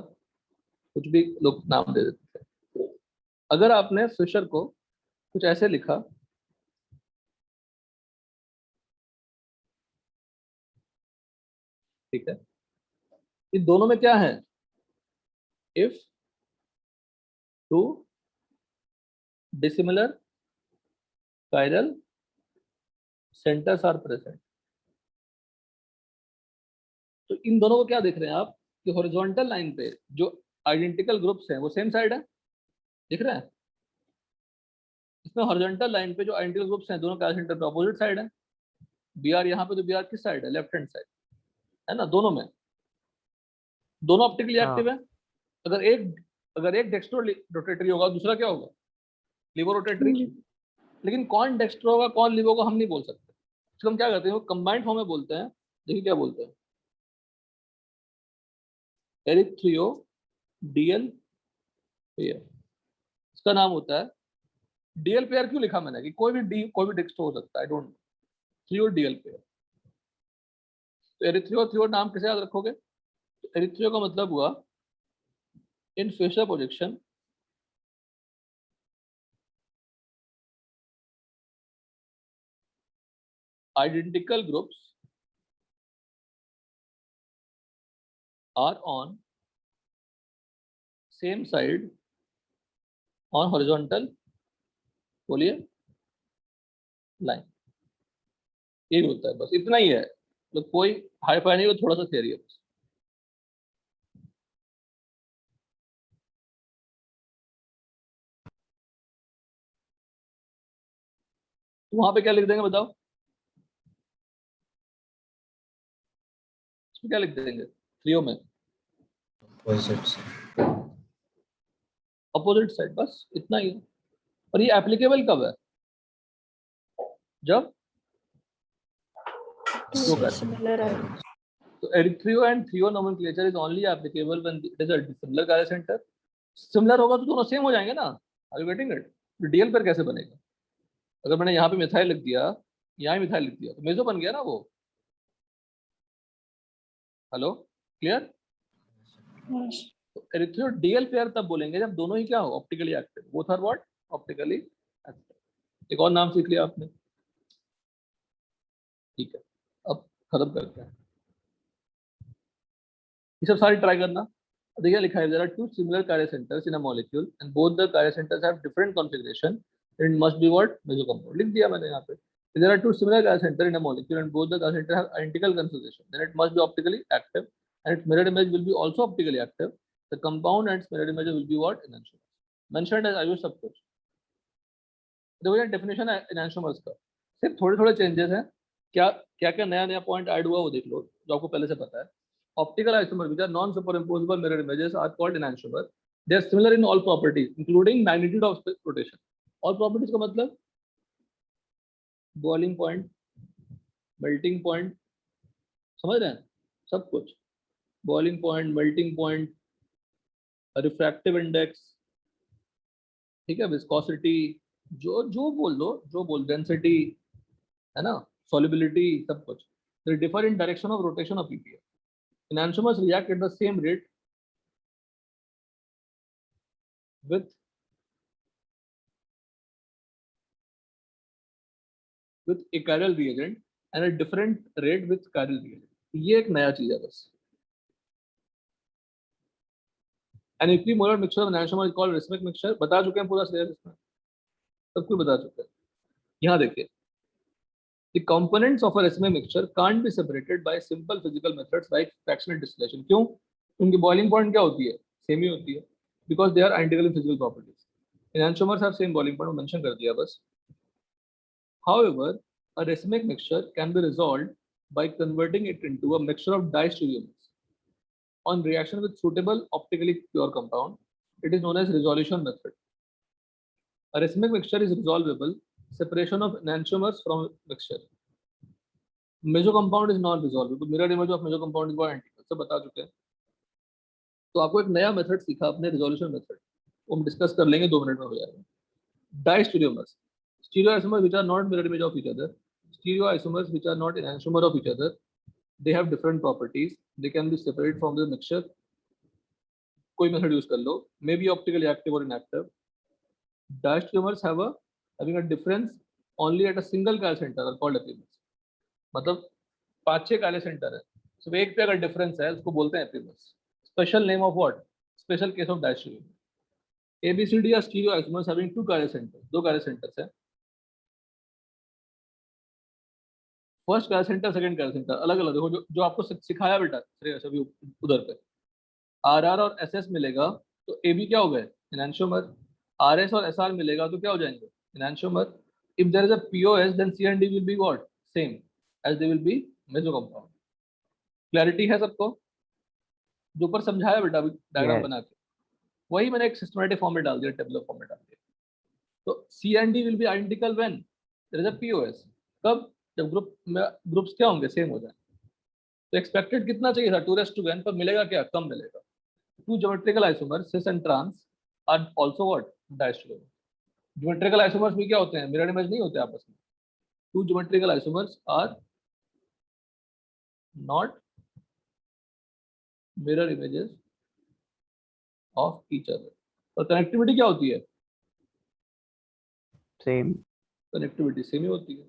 कुछ भी लोग नाम दे देते थे। अगर आपने फिशर को कुछ ऐसे लिखा, ठीक है, इन दोनों में क्या है, if two dissimilar chiral centers are present, तो इन दोनों को क्या देख रहे हैं आप, कि हॉरिजॉन्टल लाइन पे जो आइडेंटिकल ग्रुप्स हैं वो सेम साइड है, दिख रहा है, इसमें हॉरिजॉन्टल लाइन पे जो आइडेंटिकल ग्रुप्स हैं दोनों का सेंटर पे अपोजिट साइड है, Br यहाँ पे, तो Br किस साइड है, लेफ्ट हैंड साइड, है ना, दोनों में, दोनों ऑप्टिकली हाँ एक्टिव है। अगर एक डेक्स्ट्रो रोटेटरी होगा, दूसरा क्या होगा, लिवो रोटेटरी। लेकिन कौन डेक्स्ट्रो होगा कौन लिवो होगा हम नहीं बोल सकते, इसको हम क्या करते हैं, कंबाइंड फॉर्म में बोलते हैं, देखिए क्या बोलते हैं, एरिथ्रियो डीएल पेयर, इसका नाम होता है डीएल पेयर। क्यों लिखा मैंने, कि कोई भी डेक्स्ट्रो हो सकता है, I don't know, threo DL pair. तो एरिथ्रियो थ्रियो नाम कैसे याद रखोगे, तो एरिथ्रियो का मतलब हुआ in Fischer projection identical groups are on same side on horizontal, बोलिए, लाइन। यही होता है, बस इतना ही है, तो कोई हाई फाई नहीं, थोड़ा सा थियरी है बस। तो वहां पे क्या लिख देंगे बताओ, इसमें क्या लिख देंगे थ्रियो में? Opposite side. अपोजिट साइड, बस इतना ही है। और ये एप्लीकेबल कब है? जब दो Same. Similar है. so erythrio and thrio nomenclature is only applicable when it is a dissimilar chiral center. Similar होगा तो दोनों सेम हो जाएंगे ना, are you getting it? DL पर कैसे बनेगा? अगर मैंने यहाँ पे मिथाइल लिख दिया, यहाँ मिथाइल लिख दिया, तो मेजो बन गया ना वो। Hello, clear? Erythro DL pair तब बोलेंगे जब दोनों ही क्या हो, optically active. Both are what? Optically active. एक और नाम सीख लिया आपने, ठीक है। अब खत्म करते हैं, ये सब सारी ट्राई करना। देखिए लिखा है, there are two similar chiral centres in a molecule and both the chiral centres have different configuration, it must be what? Meso compound. लिख दिया मैंने यहाँ पे। There are two similar chiral centre in a molecule and both the chiral centre have identical configuration, then it must be optically active and its mirror image will be also optically active. The compound and its mirror image will be what? Enhancer. Mentioned as Ayush सब कुछ। देखो ये definition है enhancers का, सिर्फ थोड़े थोड़े changes हैं। क्या क्या क्या नया नया पॉइंट ऐड हुआ वो देख लो, जो आपको पहले से पता है। Optical isomers which are non-superimposable mirror images are called enantiomers. They are similar in all properties, including magnitude of rotation. All properties का मतलब boiling point, melting point, समझ रहे हैं? सब कुछ, boiling point, melting point, refractive index, ठीक है, viscosity, जो बोल दो, जो बोल, density, है ना, solubility, सब कुछ. They differ in direction of rotation of EPA. Enantiomers react at the same rate with a chiral reagent and a different rate with chiral reagent. ये एक नया चीज है बस। An equimolar mixture of enantiomer is called racemic mixture. बता चुके हैं पूरा सिलेबस इसमें, सब कुछ बता चुके हैं। यहाँ देखिए, the components of a racemic mixture can't be separated by simple physical methods like fractional distillation. क्यों? उनकी boiling point क्या होती है? सेम ही होती है, because they are identical in physical properties. Enantiomers have same boiling point, वो mention कर दिया बस। However, a racemic mixture can be resolved by converting it into a mixture of diastereomers. On reaction with suitable optically pure compound, it is known as resolution method. A racemic mixture is resolvable. Separation of enantiomers from mixture. Meso compound is not resolvable. Mirror image of meso compound is identical. सब बता चुके हैं। तो आपको एक नया method सीखा आपने, रिजोल्यूशन मेथड, वो हम डिस्कस कर लेंगे, 2 मिनट में हो जाएगा। Diastereomers. Stereoisomers which are not mirror image of each other. Stereoisomers which are not enantiomer of each other. They have different properties. They can be separated from the mixture. कोई method use कर लो, may be optically active or inactive. Diastereomers having a difference only at a single chiral center are called epimers. मतलब 5-6 chiral center है, सिर्फ एक पे अगर difference है उसको बोलते हैं epimers. Special name of what? Special case of diastereomer. ABCD are stereoisomers having 2 chiral centers, 2 chiral centers है। First chiral center, second chiral center अलग अलग। देखो जो आपको सिखाया बेटा श्रेयस अभी उधर पे, RR और SS मिलेगा तो AB क्या हो गए? enantiomer. RS और SR मिलेगा तो क्या हो जाएंगे? enantiomer. If there is a POS, then C and D will be what? Same as they will be meso compound. Clarity है सबको? जो ऊपर समझाया बेटा अभी डायग्राम बना के, वही मैंने एक सिस्टमैटिक फॉर्म में डाल दिया, टेबुलर फॉर्म में डाल दिया। तो C and D will be identical when there is a POS. कब? जब ग्रुप्स क्या होंगे? सेम हो जाए। तो एक्सपेक्टेड कितना चाहिए था? 2:n, पर मिलेगा क्या? कम मिलेगा। Two geometrical isomers, cis and trans, are also what? Diastereomers. Geometrical isomers भी क्या होते हैं? Mirror image नहीं होते आपस में। Two geometrical isomers are not mirror images of each other. और connectivity क्या होती है? सेम। Connectivity सेम ही होती है।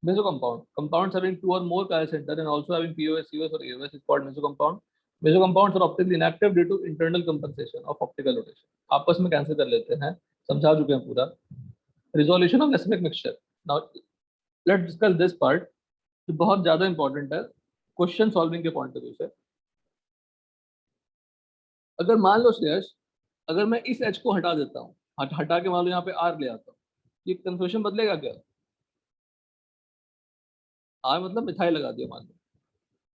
Meso compound. Compounds having 2 or more chiral centers and also having POS, COS or AOS is called meso compound. Meso compounds are optically inactive due to internal compensation of optical rotation. आपस में cancel कर लेते हैं, समझा चुके हैं पूरा. Resolution of racemic mixture. Now let's discuss this part, जो बहुत ज्यादा इंपॉर्टेंट है क्वेश्चन सॉल्विंग के पॉइंट ऑफ व्यू से. अगर मान लो श्रेयस, अगर मैं इस H को हटा देता हूँ, हटा के मान लो यहाँ पे R ले आता हूँ, ये कन्फर्मेशन बदलेगा क्या? R मतलब मिथाइल लगा दिया मान लो,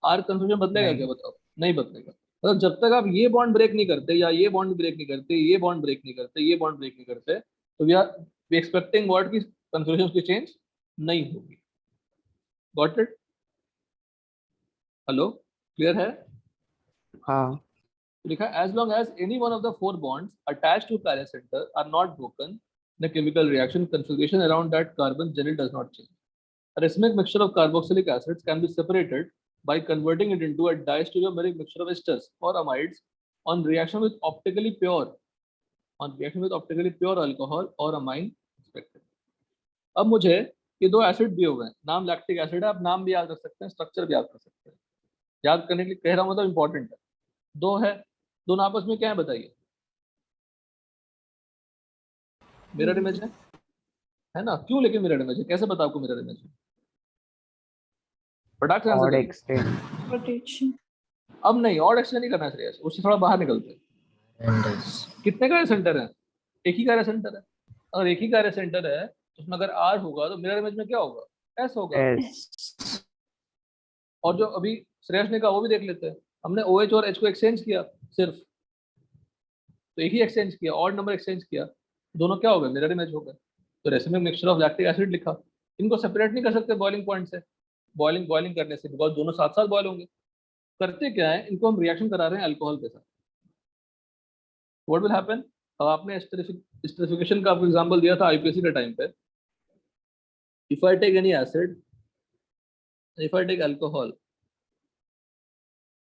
R कन्फर्मेशन बदलेगा क्या? बताओ. नहीं बदलेगा. मतलब जब तक आप ये बॉन्ड ब्रेक नहीं करते, या ये बॉन्ड ब्रेक नहीं करते, ये बॉन्ड ब्रेक नहीं करते, ये बॉन्ड ब्रेक नहीं करते, तो वी एक्सपेक्टिंग व्हाट की कन्फर्मेशन की चेंज नहीं होगी. Got it? हेलो, क्लियर है? हाँ. लिखा as long as any one of the four bonds attached to chiral center are not broken in a chemical reaction, configuration around that carbon generally does not change. A racemic mixture of carboxylic acids can be separated by converting it into a diastereomeric mixture of esters or amides on reaction with optically pure alcohol or amine respectively. अब मुझे ये दो acid दिए हुए हैं, नाम lactic acid है, आप नाम भी याद रख सकते हैं, स्ट्रक्चर भी याद कर सकते हैं. याद करने के लिए कह रहा हूं, मतलब इंपॉर्टेंट है. दो है, दोनों आपस में क्या है बताइए? मिरर इमेज है ना? क्यों लेकिन मिरर इमेज है? कैसे पता आपको मिरर इमेज है? प्रोडक्ट और आंसर. Protection. अब नहीं, और एक्सटेंड नहीं करना श्रेयस, उससे थोड़ा बाहर निकलते हैं. कितने कार्य सेंटर है? एक ही कार्य सेंटर है. अगर एक ही कार्य सेंटर है तो उसमें अगर R होगा तो मिरर इमेज में क्या होगा? S होगा. S. और जो अभी श्रेयस ने कहा वो भी देख लेते हैं. हमने OH और H को एक्सचेंज किया सिर्फ, तो एक ही एक्सचेंज किया, ऑड नंबर एक्सचेंज किया, दोनों क्या हो गए? मिरर इमेज हो गए. तो racemic mixture of lactic acid लिखा. इनको सेपरेट नहीं कर सकते बॉइलिंग पॉइंट से, बॉइलिंग करने से, बिकॉज दोनों साथ साथ बॉयल होंगे. करते क्या है, इनको हम रिएक्शन करा रहे हैं अल्कोहल के साथ. What will happen? अब आपने एस्टरिफिकेशन का आपको एग्जांपल दिया था आईपीएससी के टाइम पे. If I take any acid, if I take alcohol,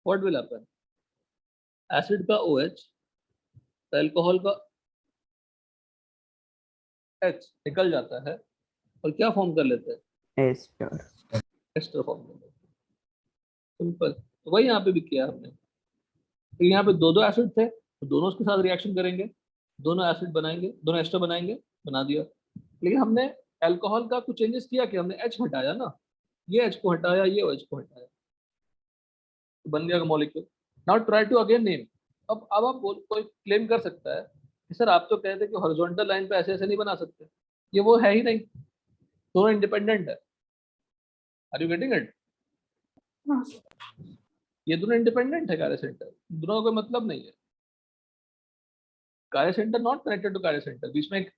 what will happen? Acid का OH, अल्कोहल का H निकल जाता है और क्या फॉर्म कर लेते हैं? एस्टर. एस्टर फॉर्म कर लेते हैं. सिंपल. तो वही यहाँ पे भी किया हमने. तो यहाँ पे दो एसिड थे, तो दोनों उसके साथ रिएक्शन करेंगे, दोनों एसिड बनाएंगे, दोनों एस्टर बनाएंगे, बना दिया. लेकिन हमने अल्कोहल का कुछ चेंजेस किया कि हमने H हटाया ना, ये H को हटाया, ये OH को हटाया, तो बन गया molecule. Now try to again name. अब आप कोई क्लेम कर सकता है कि सर आप तो कहते हैं कि हॉरिजॉन्टल लाइन पे ऐसे ऐसे नहीं बना सकते. ये वो है ही नहीं, दोनों इंडिपेंडेंट है. Are you getting it? ये दोनों इंडिपेंडेंट है कार्य सेंटर, दोनों का कोई मतलब नहीं है. कार्य सेंटर नॉट कनेक्टेड टू कार्य सेंटर, बीच में एक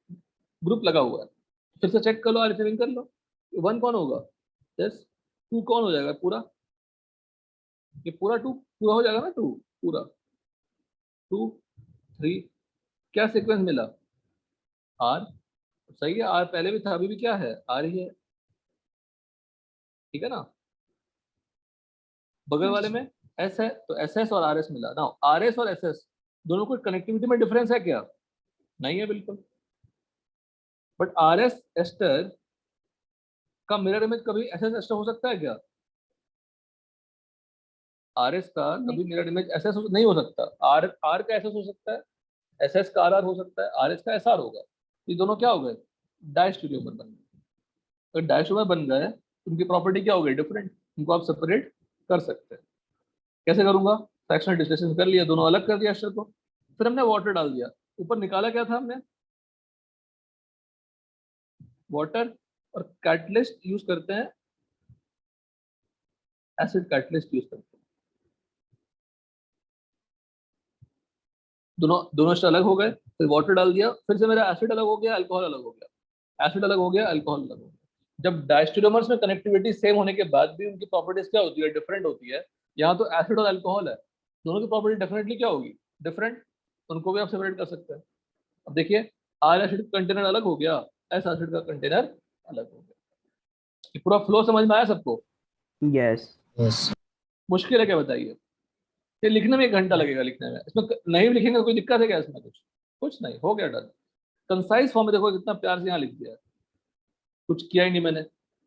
ग्रुप लगा हुआ है. फिर से चेक कर लो, रिसीविंग कर लो. 1 कौन होगा? यस. 2 कौन हो जाएगा? पूरा, ये पूरा 2 पूरा हो जाएगा ना, 2 पूरा, 2 3. क्या सीक्वेंस मिला? R. सही है, R पहले भी था, अभी भी क्या है? R ही है. ठीक है ना? बगल वाले में S है, तो SS और RS मिला ना. RS और SS दोनों को कनेक्टिविटी में डिफरेंस है क्या? नहीं है बिल्कुल. बट RS एस्टर का मिरर इमेज कभी SS एस्टर हो सकता है क्या? RS का कभी मिरर इमेज SS नहीं हो सकता. R का SS हो सकता है, SS का RR हो सकता है, RS का SR होगा. ये दोनों क्या हो गए? डायस्टेरियोमर बन गए. तो डायस्टेरियोमर बन गए, उनकी प्रॉपर्टी क्या हो गई? डिफरेंट. उनको आप सेपरेट कर सकते हैं. कैसे करूंगा? फ्रैक्शनल डिस्टिलेशन कर लिया, दोनों अलग कर दिया एस्टर को. फिर हमने वाटर डाल दिया. ऊपर निकाला क्या था हमने? वाटर. और कैटलिस्ट यूज करते हैं, एसिड कैटलिस्ट यूज करते हैं. दोनों एस्टर अलग हो गए, फिर वाटर डाल दिया, फिर से मेरा एसिड अलग हो गया, अल्कोहल अलग हो गया, एसिड अलग हो गया, अल्कोहल अलग हो गया. जब डायस्टेरियोमर्स में कनेक्टिविटी सेम होने के बाद भी उनकी प्रॉपर्टीज क्या होती है? डिफरेंट होती है. यहाँ तो एसिड और अल्कोहल है, दोनों की प्रॉपर्टी डेफिनेटली क्या होगी? डिफरेंट. उनको भी आप सेपरेट कर सकते हैं. अब देखिए, R एसिड का कंटेनर अलग हो गया, S एसिड का कंटेनर अलग हो गया. ये पूरा फ्लो समझ में आया सबको? यस. मुश्किल है क्या बताइए? ये लिखने में 1 घंटा लगेगा लिखने में. इसमें नहीं लिखेंगे कोई दिक्कत है क्या? इसमें कुछ नहीं, हो गया डन. कंसाइज फॉर्म में देखो कितना प्यार से यहाँ लिख दिया है, कुछ किया ही नहीं मैंने.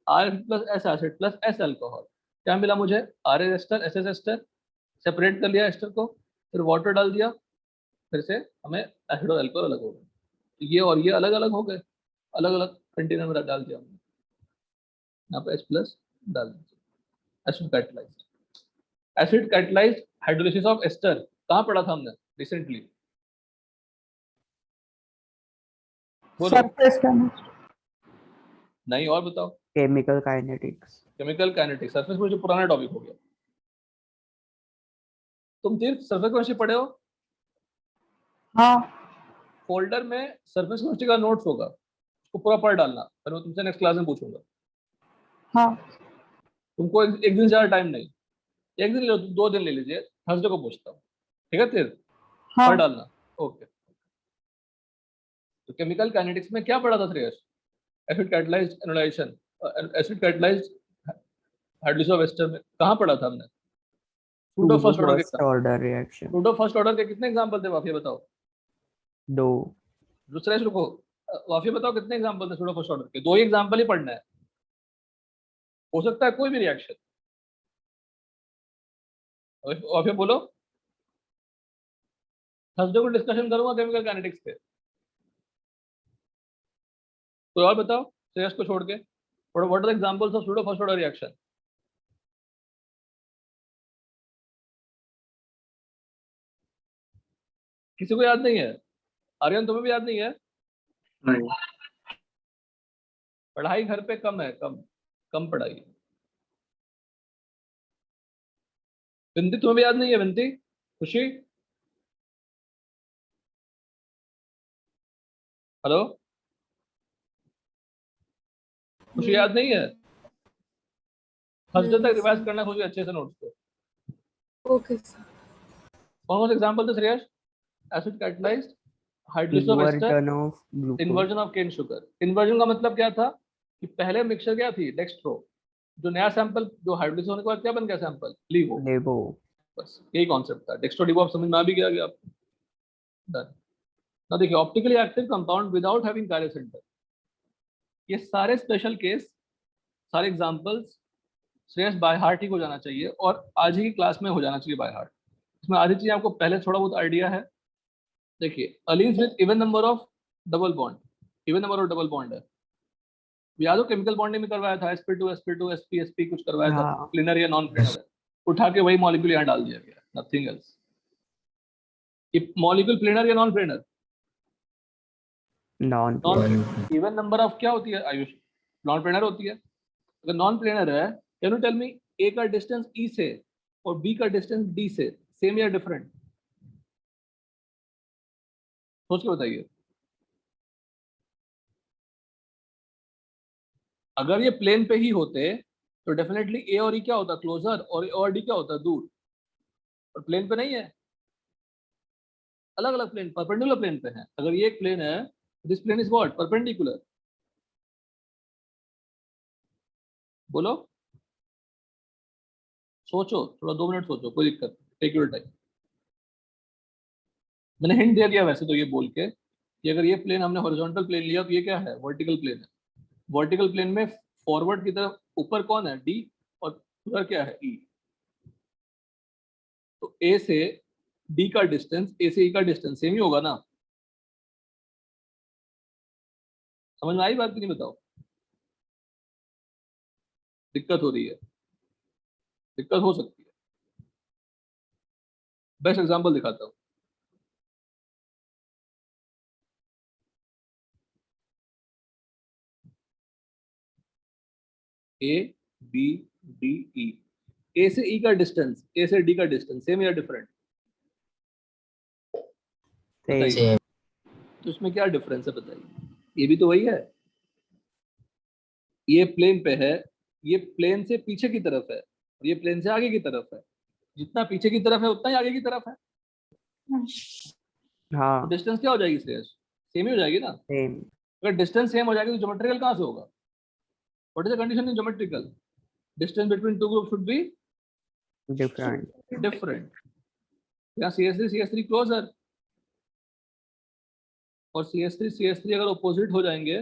R plus S acid plus S alcohol, क्या मिला मुझे? RS ester, SS ester, separate कर लिया एस्टर को, फिर वाटर डाल दिया, फिर से हमें एसिड और अल्कोहल अलग हो गए। तो ये और ये अलग अलग हो गए, अलग अलग कंटेनर में डाल दिया हमने। यहाँ पे H+ डाल दीजिए। Acid catalysed, acid catalysed hydrolysis of ester कहाँ पढ़ा था हमने रिसेंटली? बोलो। Surface chemistry. नहीं, और बताओ। Chemical kinetics. Chemical kinetics, surface में जो पुराना टॉपिक हो गया। तुम तीर्थ सरफेस केमिस्ट्री पढ़े हो? हाँ फोल्डर में सरफेस केमिस्ट्री का नोट्स होगा, उसको पूरा पढ़ डालना, फिर मैं तुमसे नेक्स्ट क्लास में पूछूंगा। हाँ तुमको एक दिन ज्यादा टाइम नहीं, एक दिन ले लो, 2 दिन ले लीजिए, थर्सडे को पूछता हूँ, ठीक है तीर्थ? हाँ पढ़ डालना। ओके। तो केमिकल काइनेटिक्स में क्या पढ़ा था Shreyas? Acid catalysed enolisation, acid catalysed hydrolysis of ester में कहाँ पढ़ा था हमने? Pseudo first order first order reaction. Pseudo first order के कितने एग्जांपल थे वाफिया बताओ? 2। दूसरा रुको, वाफिया बताओ कितने एग्जांपल थे सूडो फर्स्ट ऑर्डर के? 2 ही एग्जांपल ही पढ़ना है, हो सकता है कोई भी रिएक्शन। वाफिया बोलो। थर्सडे को डिस्कशन करूंगा केमिकल काइनेटिक्स पे। कोई और बताओ श्रेयस को छोड़ के, what are the examples of pseudo first order reaction? किसी को याद नहीं है? आर्यन तुम्हें भी याद नहीं है? नहीं। पढ़ाई घर पे कम है, कम पढ़ाई है। विनती तुम्हें भी याद नहीं है? विनती, खुशी, हेलो, खुशी याद नहीं है? थर्सडे तक रिवाइज करना खुशी अच्छे से नोट्स को। Okay sir. कौन से एग्जांपल थे Shreyas? Acid catalysed hydrolysis of ester, inversion of glucose. Inversion of cane sugar. इन्वर्जन का मतलब क्या था कि पहले मिक्सचर क्या थी? डेक्स्ट्रो। जो नया सैंपल जो हाइड्रोलिसिस होने के बाद क्या बन गया सैंपल? लीवो। लेबो। बस यही कॉन्सेप्ट था। डेक्स्ट्रो लीवो आप समझ में आ भी गया आपको? डन। ना देखिए, optically active compound without having chiral centre, ये सारे स्पेशल केस, सारे एग्जांपल्स श्रेयस बाय हार्ट ही हो जाना चाहिए, और आज ही की क्लास में हो जाना चाहिए बाय हार्ट। इसमें आधी चीजें आपको पहले थोड़ा बहुत आइडिया है। देखिए, allenes with even number of double bond, even number of double bond है। याद हो केमिकल बॉन्डिंग में करवाया था, sp2 sp2 sp sp कुछ करवाया था, हाँ। प्लेनर या नॉन प्लेनर है, उठा के वही मॉलिक्यूल यहाँ डाल दिया गया, नथिंग एल्स। ये मॉलिक्यूल प्लेनर या non planar? Non. Even number of क्या होती है आयुष? नॉन प्लेनर होती है। अगर नॉन प्लेनर है, कैन यू टेल मी ए का डिस्टेंस ई से और बी का डिस्टेंस डी से सेम या डिफरेंट? सोच के बताइए। अगर ये प्लेन पे ही होते तो डेफिनेटली ए और ई क्या होता? क्लोजर, और ए और डी क्या होता? दूर। और प्लेन पे नहीं है, अलग अलग प्लेन, परपेंडिकुलर प्लेन पे है। अगर ये एक प्लेन है, this plane is what? Perpendicular. बोलो, सोचो थोड़ा, 2 मिनट सोचो, कोई दिक्कत नहीं, टेक योर टाइम। मैंने हिंट दे दिया वैसे तो ये बोल के कि अगर ये प्लेन हमने हॉरिजॉन्टल प्लेन लिया तो ये क्या है? वर्टिकल प्लेन है। वर्टिकल प्लेन में फॉरवर्ड की तरफ ऊपर कौन है? डी, और उधर क्या है? ई। तो ए से डी का डिस्टेंस, ए से ई का डिस्टेंस सेम ही होगा ना? समझ में आई बात कि नहीं? बताओ, दिक्कत हो रही है? दिक्कत हो सकती है। बेस्ट एग्जांपल दिखाता हूं। ए बी डी ई, ए से ई का डिस्टेंस, ए से डी का डिस्टेंस सेम या डिफरेंट? बताइए। सेम। तो इसमें क्या डिफरेंस है बताइए? ये भी तो वही है, ये प्लेन पे है, ये प्लेन से पीछे की तरफ है, और ये प्लेन से आगे की तरफ है। जितना पीछे की तरफ है उतना ही आगे की तरफ है, हाँ। तो डिस्टेंस क्या हो जाएगी श्रेयस? सेम ही हो जाएगी ना? सेम। अगर डिस्टेंस सेम हो जाएगी तो ज्योमेट्रिकल कहाँ से होगा? What is the condition in geometrical? Distance between two group should be different. Different. यहाँ CS3 CS3 क्लोजर, और CS3 CS3 अगर ऑपोजिट हो जाएंगे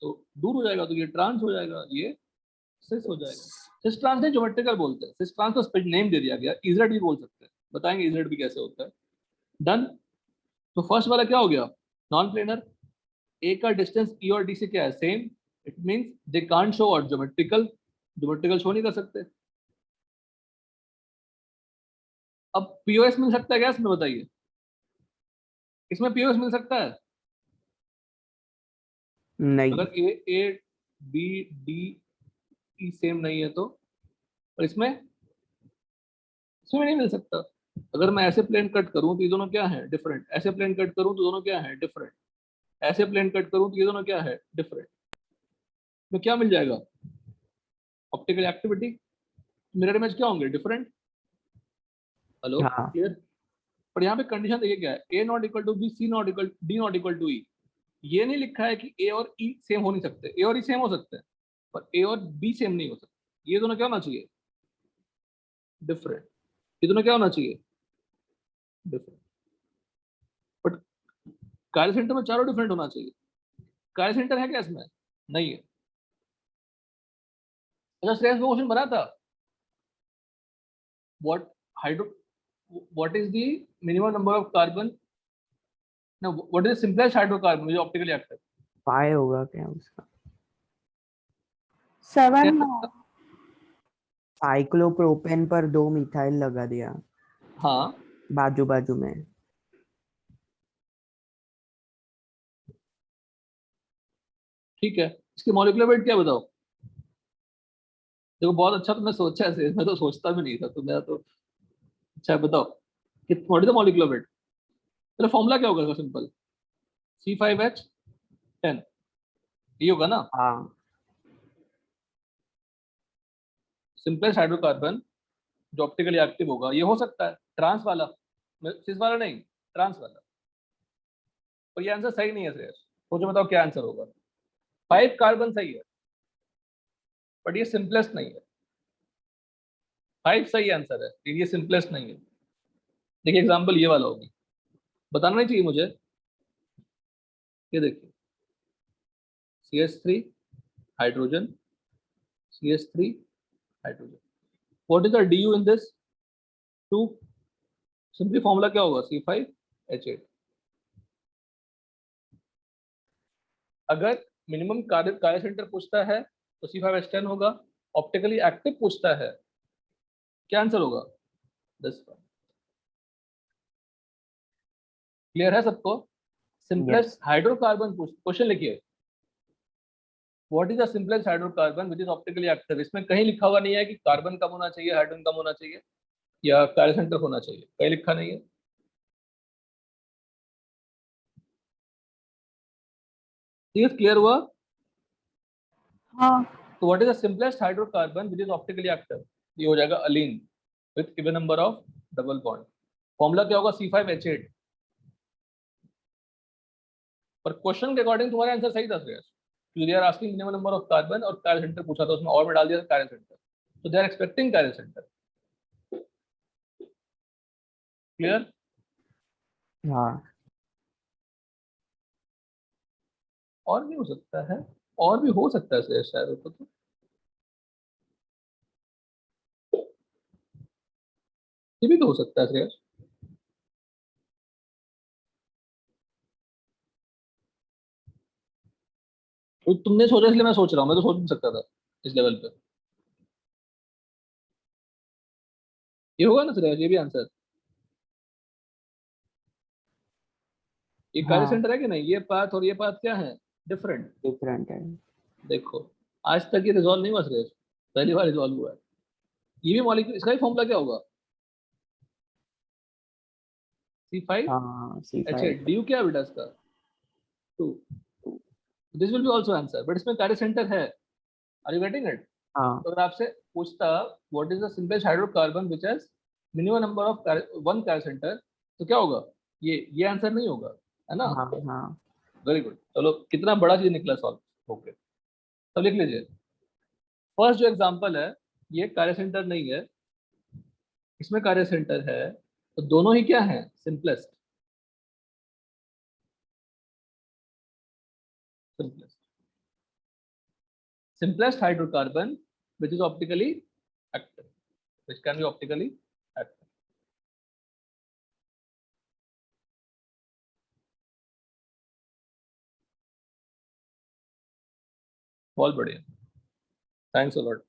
तो दूर हो जाएगा, तो ये ट्रांस हो जाएगा, ये सिस हो जाएगा। सिस ट्रांस नहीं ज्योमेट्रिकल बोलते हैं, सिस ट्रांस को नेम दे दिया गया, इजेड भी बोल सकते हैं, बताएंगे इजेड भी कैसे होता है। डन। तो फर्स्ट वाला क्या हो गया, नॉन प्लेनर। ए का डिस्टेंस ई और डी से क्या है, same, it means they can't show और ज्योमेट्रिकल, ज्योमेट्रिकल शो नहीं कर सकते। अब पीओएस मिल सकता है क्या इसमें, बताइए, इसमें पीओएस मिल सकता है नहीं। अगर A B D E same नहीं है तो, और इसमें नहीं मिल सकता। अगर मैं ऐसे प्लेन कट करूं तो ये दोनों क्या है, डिफरेंट, ऐसे प्लेन कट करूं तो दोनों क्या है, डिफरेंट, ऐसे प्लेन कट करूं तो ये दोनों क्या है, डिफरेंट। तो क्या मिल जाएगा, ऑप्टिकल एक्टिविटी, मिरर इमेज क्या होंगे, डिफरेंट। हेलो, हाँ। क्लियर। पर यहाँ पे कंडीशन देखिए क्या है, A not equal to B, C not equal, D not equal to E. ये नहीं लिखा है कि ए और ई सेम हो नहीं सकते, ए और ई सेम हो सकते हैं पर ए और बी सेम नहीं हो सकते। ये दोनों क्या होना चाहिए, डिफरेंट। ये दोनों क्या होना चाहिए, डिफरेंट। बट कार्य सेंटर में चारों डिफरेंट होना चाहिए। कार्य सेंटर है क्या इसमें, नहीं है। अच्छा, श्रेयस को क्वेश्चन बना था, what hydro, what is the minimum number of carbon, no, what is the simplest hydrocarbon which is optically active? पाए होगा क्या उसका? 7 साइक्लोप्रोपेन पर 2 मिथाइल लगा दिया हाँ, बाजू बाजू में। ठीक है, इसकी मॉलिक्यूलर वेट क्या बताओ। देखो बहुत अच्छा तुमने सोचा है, मैं तो सोचता भी नहीं था, तो मेरा तो अच्छा है, बताओ कि what is the molecular weight. चलो फॉर्मूला क्या होगा, सिंपल, C5H10, ये होगा ना। हाँ। सिंपलेस्ट हाइड्रोकार्बन जो ऑप्टिकली एक्टिव होगा, ये हो सकता है ट्रांस वाला, सिस वाला नहीं, ट्रांस वाला। और ये आंसर सही नहीं है श्रेयस, सोचो बताओ क्या आंसर होगा। 5 कार्बन सही है बट ये सिंपलेस्ट नहीं है। 5 सही आंसर है लेकिन ये सिंपलेस्ट नहीं है। देखिए एग्जांपल ये वाला होगी, बताना नहीं चाहिए मुझे। ये देखिए, CH3 hydrogen, CH3 hydrogen, what is the DU in this 2, simply formula क्या होगा, C5H8। अगर मिनिमम कार्य सेंटर पूछता है तो C5H10 होगा, ऑप्टिकली एक्टिव पूछता है, क्या आंसर होगा, 10। क्लियर है सबको। सिंपलेस्ट हाइड्रोकार्बन क्वेश्चन लिखिए, what is the simplest hydrocarbon which is optically active. इसमें कहीं लिखा हुआ नहीं है कि कार्बन कम होना चाहिए, हाइड्रोजन कम होना चाहिए या कार्य सेंटर होना चाहिए, कहीं लिखा नहीं है। ठीक है, क्लियर हुआ। हाँ। तो what is the simplest hydrocarbon which is optically active, ये हो जाएगा Aleen with even number of double bond. Formula क्या होगा, C5H8। पर क्वेश्चन के अकॉर्डिंग तुम्हारा आंसर सही था Shreyas, they are asking minimum number of carbon और कार्य सेंटर पूछा था, उसमें और में डाल दिया था कार्य सेंटर, तो दे आर एक्सपेक्टिंग कार्य सेंटर। क्लियर। हाँ। और भी हो सकता है, और भी हो सकता है श्रेयस शायद हो तो ये भी तो हो सकता है श्रेयस। तो तुमने सोचा इसलिए मैं सोच रहा हूँ, मैं तो सोच नहीं सकता था इस लेवल पे। ये होगा ना श्रेयस, ये भी आंसर, ये कार्य हाँ, सेंटर है कि नहीं, ये पाथ और ये पाथ क्या है, डिफरेंट। डिफरेंट है। देखो आज तक ये रिजॉल्व नहीं हुआ श्रेयस, पहली बार रिजॉल्व हुआ है। ये भी मॉलिक्यूल, इसका ही फॉर्मूला क्या होगा, C5H8। हाँ, C5। DU क्या है बेटा इसका, 2। This will be also answer, but इसमें कार्य सेंटर है। Are you getting it. हाँ, तो अगर आपसे पूछता what is the simplest hydrocarbon which has minimum number of one chiral centre, तो क्या होगा, ये आंसर नहीं होगा, है ना। हाँ, हाँ। वेरी गुड, चलो कितना बड़ा चीज निकला सॉल्व। ओके, तो लिख लीजिए, फर्स्ट जो एग्जांपल है ये कार्य सेंटर नहीं है, इसमें कार्य सेंटर है, तो दोनों ही क्या है, simplest. Simplest hydrocarbon which is optically active, which can be optically active. बहुत बढ़िया, थैंक्स अ लॉट।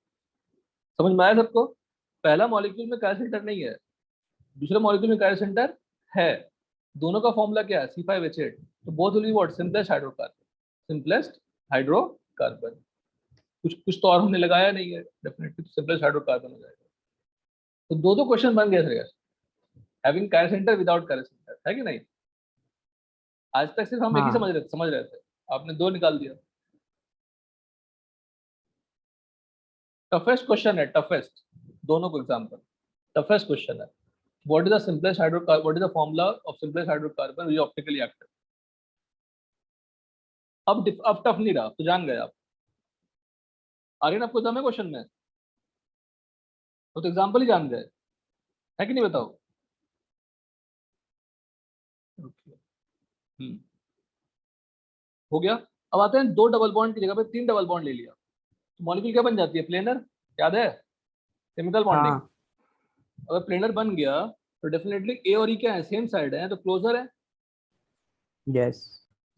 समझ में आया सबको? पहला मॉलिक्यूल में कार्य सेंटर नहीं है, दूसरे मॉलिक्यूल में कार्य सेंटर है। दोनों का फॉर्मूला क्या है? C5H8। तो both will be what? Simplest hydrocarbon, simplest hydrocarbon. कुछ तो और हमने लगाया नहीं है, डेफिनेटली सिंपलेस्ट हाइड्रोकार्बन हो जाएगा। तो दो क्वेश्चन बन गए थे, हैविंग कार्य सेंटर विदाउट कार्य सेंटर, है कि नहीं? आज तक सिर्फ हम एक ही हाँ। समझ रहे थे, आपने दो निकाल दिया। टफेस्ट क्वेश्चन है, टफेस्ट, दोनों को एग्जांपल टफेस्ट क्वेश्चन है। What is the simplest hydrocarbon, what is the formula of simplest hydrocarbon which optically active? अब टफ नहीं रहा, तो जान गए आप। आर्यन आपको दम है क्वेश्चन में? तो एग्जांपल ही जान गए, है कि नहीं? बताओ। हो गया। अब आते हैं दो डबल बॉन्ड की जगह पे तीन डबल बॉन्ड ले लिया, तो मॉलिक्यूल क्या बन जाती है? प्लेनर, याद है? Chemical bonding. हाँ। अगर प्लेनर बन गया तो डेफिनेटली ए और ई क्या है? सेम साइड है, तो क्लोजर है। यस।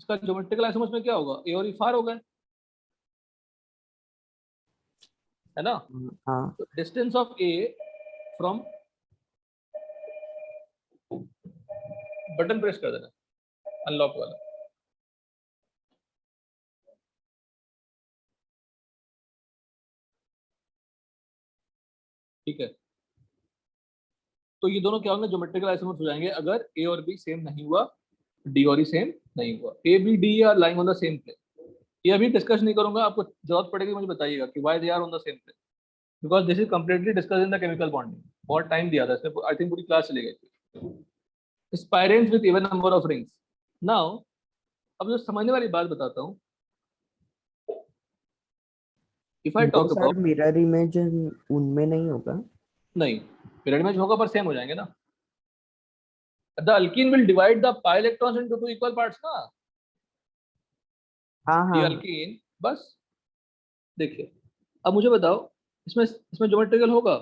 इसका ज्योमेट्रिकल आइसोमर्स में क्या होगा? ए और ई फार हो गए, है ना? हाँ। तो distance of A from, button press कर देना अनलॉक वाला। ठीक है, तो ये दोनों क्या होंगे? ज्योमेट्रिकल आइसोमर्स हो जाएंगे अगर ए और बी सेम नहीं हुआ, डी और ई सेम नहीं हुआ। A B D are lying on the same plane. ये अभी डिस्कस नहीं करूंगा, आपको जरूरत पड़ेगी मुझे बताइएगा कि why they are on the same plane, because this is completely discuss in the chemical bonding. बहुत टाइम दिया था इसमें, आई थिंक पूरी क्लास चली गई थी। Spiranes with even number of rings. Now अब जो समझने वाली बात बताता हूँ, if I talk sir about, mirror image उनमें नहीं होगा? नहीं मिरर इमेज होगा पर सेम हो जाएंगे ना। The alkyne will divide the pi electrons into two equal parts ना। हाँ दी हाँ। अल्कीन, बस देखिए। अब मुझे बताओ, इसमें ज्योमेट्रिकल होगा?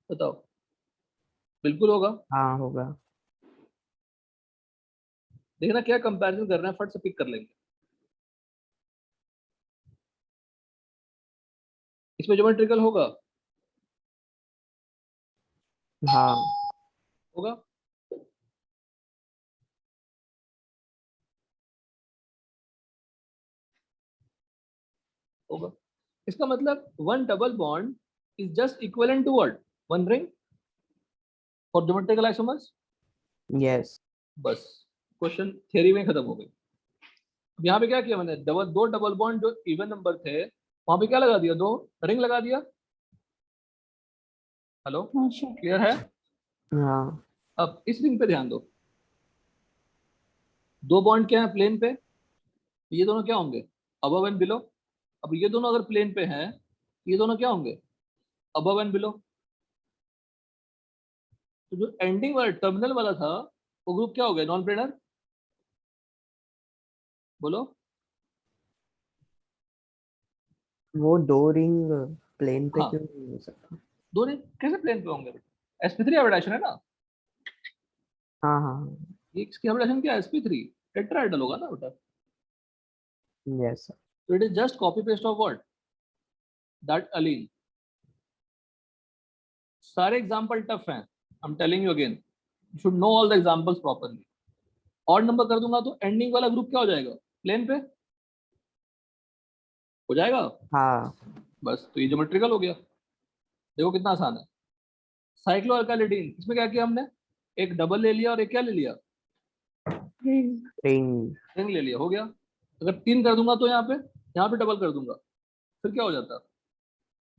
बताओ। बिल्कुल होगा। हाँ होगा। देखना क्या कंपैरिजन कर रहे हैं, फट से पिक कर लेंगे। इसमें ज्योमेट्रिकल होगा? हाँ। होगा। होगा। इसका मतलब one double bond is just equivalent to what? One ring for geometrical isomers. Yes. बस क्वेश्चन थ्योरी में खत्म हो गई। अब यहाँ पे क्या किया मैंने? दो डबल बॉन्ड जो इवन नंबर थे वहां पे क्या लगा दिया? दो रिंग लगा दिया। हेलो, हाँ सर। क्लियर है? हाँ। अब इस रिंग पे ध्यान दो, दो बॉन्ड क्या है प्लेन पे? ये दोनों क्या होंगे? Above and below. अब ये दोनों अगर प्लेन पे हैं, ये दोनों क्या होंगे? Above and below. तो जो एंडिंग वाला टर्मिनल वाला था वो ग्रुप क्या हो गया? Non planar. बोलो। वो दो रिंग प्लेन पे हाँ, क्यों नहीं हो सकता? दो रिंग कैसे प्लेन पे होंगे? sp3 हाइब्रिडाइजेशन है ना। हाँ हाँ। ये इसकी हाइब्रिडाइजेशन क्या है? sp3 टेट्राहेड्रल होगा ना बेटा। Yes sir. तो it is just copy paste of what? That allene. सारे एग्जांपल टफ हैं, I am telling you again, you should know all the examples properly. और नंबर कर दूंगा तो एंडिंग वाला ग्रुप क्या हो जाएगा? प्लेन पे हो जाएगा। हाँ। बस, तो ये ज्योमेट्रिकल हो गया। देखो कितना आसान है। साइक्लो अल्काइलिडीन, इसमें क्या किया हमने? एक डबल ले लिया और एक क्या ले लिया? रिंग। रिंग। रिंग ले लिया, हो गया। अगर तीन कर दूंगा तो यहाँ पे डबल कर दूंगा, फिर क्या हो जाता?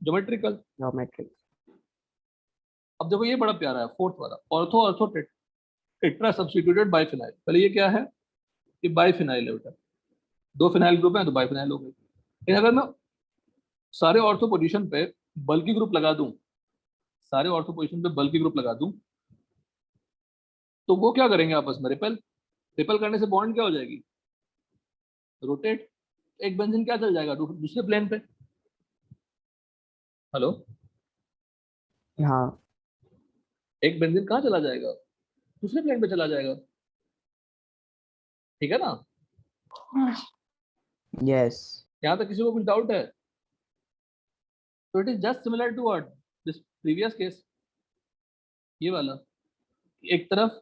ज्योमेट्रिकल। ज्योमेट्रिक। अब देखो ये बड़ा प्यारा है, फोर्थ वाला, ortho ortho tetra substituted biphenyl. पहले ये क्या है? ये बाइफिनाइल है बेटा, दो फिनाइल ग्रुप है तो बाइफिनाइल हो गई। लेकिन अगर मैं सारे ऑर्थो पोजीशन पे बल्कि ग्रुप लगा दूं, सारे ऑर्थो पोजीशन पे बल्कि ग्रुप लगा दूं, तो वो क्या करेंगे आपस में? रिपेल। रिपेल करने से बॉन्ड क्या हो जाएगी? रोटेट। एक बेंजीन क्या चल जाएगा? दूसरे प्लेन पे। हेलो, हाँ एक बेंजीन कहाँ चला जाएगा? दूसरे प्लेन पे चला जाएगा, ठीक है ना? हाँ यस यहाँ तक किसी को कुछ डाउट है? तो it is just similar to what this previous case, ये वाला। एक तरफ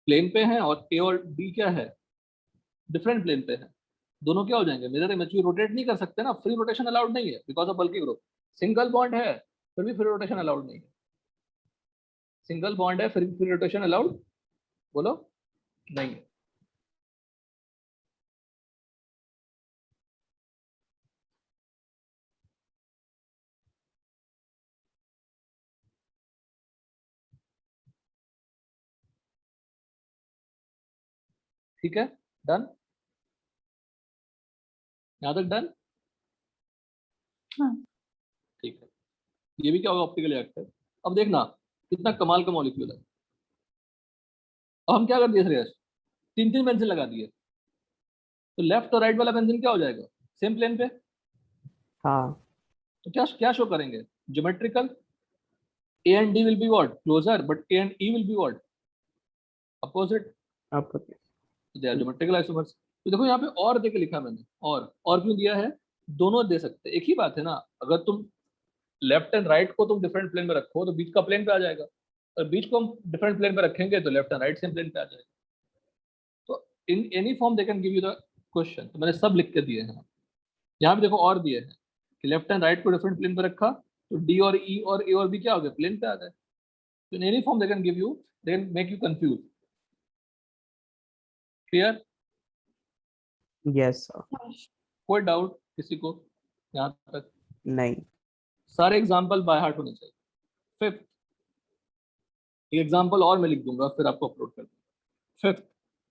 प्लेन पे है और ए और बी क्या है, डिफरेंट प्लेन पे है। दोनों क्या हो जाएंगे, मिरर इमेज। रोटेट नहीं कर सकते ना, फ्री रोटेशन अलाउड नहीं है बिकॉज ऑफ बल्कि ग्रुप। सिंगल बॉन्ड है फिर भी फ्री रोटेशन अलाउड नहीं है। सिंगल बॉन्ड है फिर भी फ्री रोटेशन अलाउड, बोलो, नहीं है। ठीक है, डन, यहाँ तक डन। हाँ ठीक है, ये भी क्या होगा, ऑप्टिकली एक्टिव। अब देखना कितना कमाल का मॉलिक्यूल है। अब हम क्या कर दिए श्रेयस, तीन तीन पेंसिल लगा दिए, तो लेफ्ट और राइट वाला पेंसिल क्या हो जाएगा, सेम प्लेन पे। हाँ तो क्या क्या शो करेंगे, geometrical. A and D will be what, closer, but A and E will be what, opposite. अब दे आर ज्योमेट्रिकल आइसोमर्स। तो देखो यहाँ पे और देके लिखा मैंने, और क्यों दिया है, दोनों दे सकते हैं, एक ही बात है ना। अगर तुम लेफ्ट एंड राइट को तुम डिफरेंट प्लेन में रखो तो बीच का प्लेन पे आ जाएगा, और बीच को हम डिफरेंट प्लेन पे रखेंगे तो left and right same plane पे आ जाएगा। तो in any form they can give you the question. तो मैंने सब लिख के दिए हैं। यहाँ पे देखो और दिए हैं कि लेफ्ट एंड राइट को डिफरेंट प्लेन पे रखा तो डी और ई और ए और बी क्या हो गए, प्लेन पे आ गए। तो in any form they can give you, they can make you confuse. Clear? Yes कोई डाउट किसी को यहाँ तक? नहीं सारे एग्जाम्पल बाय हार्ट होने चाहिए। फिफ्थ, एक एग्जाम्पल और मैं लिख दूंगा फिर आपको अपलोड कर दूंगा। फिफ्थ,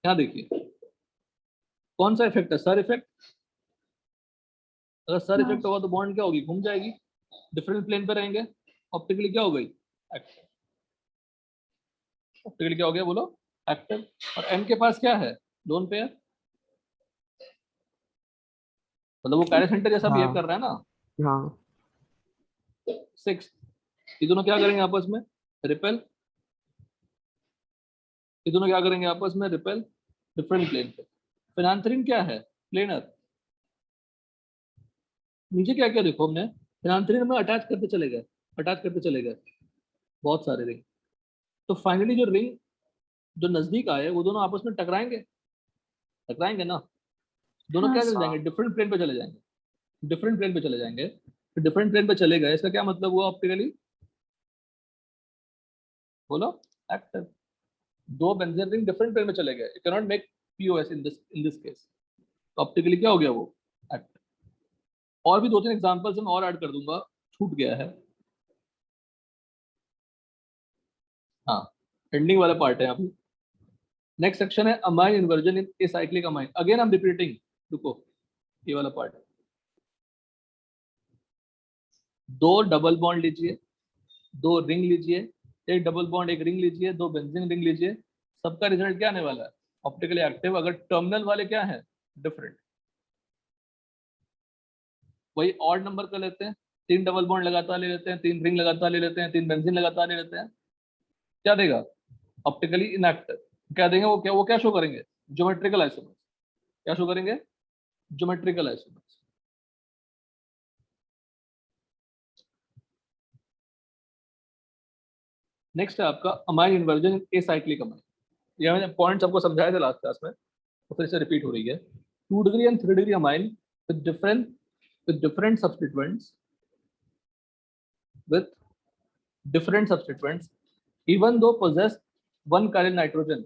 यहाँ देखिए कौन सा इफेक्ट है, सर इफेक्ट। अगर सर इफेक्ट होगा तो बॉन्ड क्या होगी, घूम जाएगी, डिफरेंट प्लेन पे रहेंगे। ऑप्टिकली क्या हो गई, एक्टिव। ऑप्टिकली क्या हो गया, बोलो, एक्टिव। और एम के पास क्या है, लोन पेयर, मतलब वो कैरे सेंटर जैसा बिहेव कर हाँ रहा है ना। हाँ 6, ये दोनों क्या करेंगे आपस में, रिपेल। ये दोनों क्या करेंगे आपस में, रिपेल, डिफरेंट प्लेन पे। फिनांथरीन क्या है, प्लेनर। नीचे क्या क्या देखो हमने, फिनांथरीन में अटैच करते चले गए, अटैच करते चले गए बहुत सारे रिंग। तो फाइनली जो रिंग जो नजदीक आए वो दोनों आपस में टकराएंगे, टकराएंगे ना। दोनों हाँ क्या चले सर। जाएंगे, डिफरेंट प्लेन पे चले जाएंगे, डिफरेंट प्लेन पे चले जाएंगे। तो डिफरेंट प्लेन पे चले गए, इसका क्या मतलब हुआ ऑप्टिकली, बोलो, एक्टिव। दो बेंजीन रिंग डिफरेंट प्लेन में चले गए, you can not make POS in this case. Optically क्या हो गया वो, एक्टिव। और भी दो तीन एग्जांपल्स मैं और ऐड कर दूंगा, छूट गया है। हाँ, एंडिंग वाला पार्ट है अभी। नेक्स्ट सेक्शन है amine inversion in acyclic amine. Again I am repeating, रुको, ये वाला पार्ट। दो डबल बॉन्ड लीजिए, दो रिंग लीजिए, एक डबल बॉन्ड एक रिंग लीजिए, दो बेंजीन रिंग लीजिए, सबका रिजल्ट क्या आने वाला है, ऑप्टिकली एक्टिव। अगर टर्मिनल वाले क्या है, डिफरेंट। वही ऑड नंबर कर लेते हैं, तीन डबल बॉन्ड लगातार ले लेते हैं, तीन रिंग लगातार ले लेते हैं, तीन बेंजीन लगातार ले लेते हैं, क्या देगा, ऑप्टिकली इनएक्टिव। क्या देंगे वो क्या शो करेंगे, ज्योमेट्रिकल आइसोमर्स। क्या शो करेंगे, ज्योमेट्रिकल आइसोमर्स। नेक्स्ट है आपका अमाइन इन्वर्जन एसाइक्लिक अमाइन। ये मैंने पॉइंट्स आपको समझाए थे लास्ट क्लास में, तो फिर से रिपीट हो रही है। 2 degree and 3 degree amine with different substituents, with different substituents, even though possess one chiral nitrogen,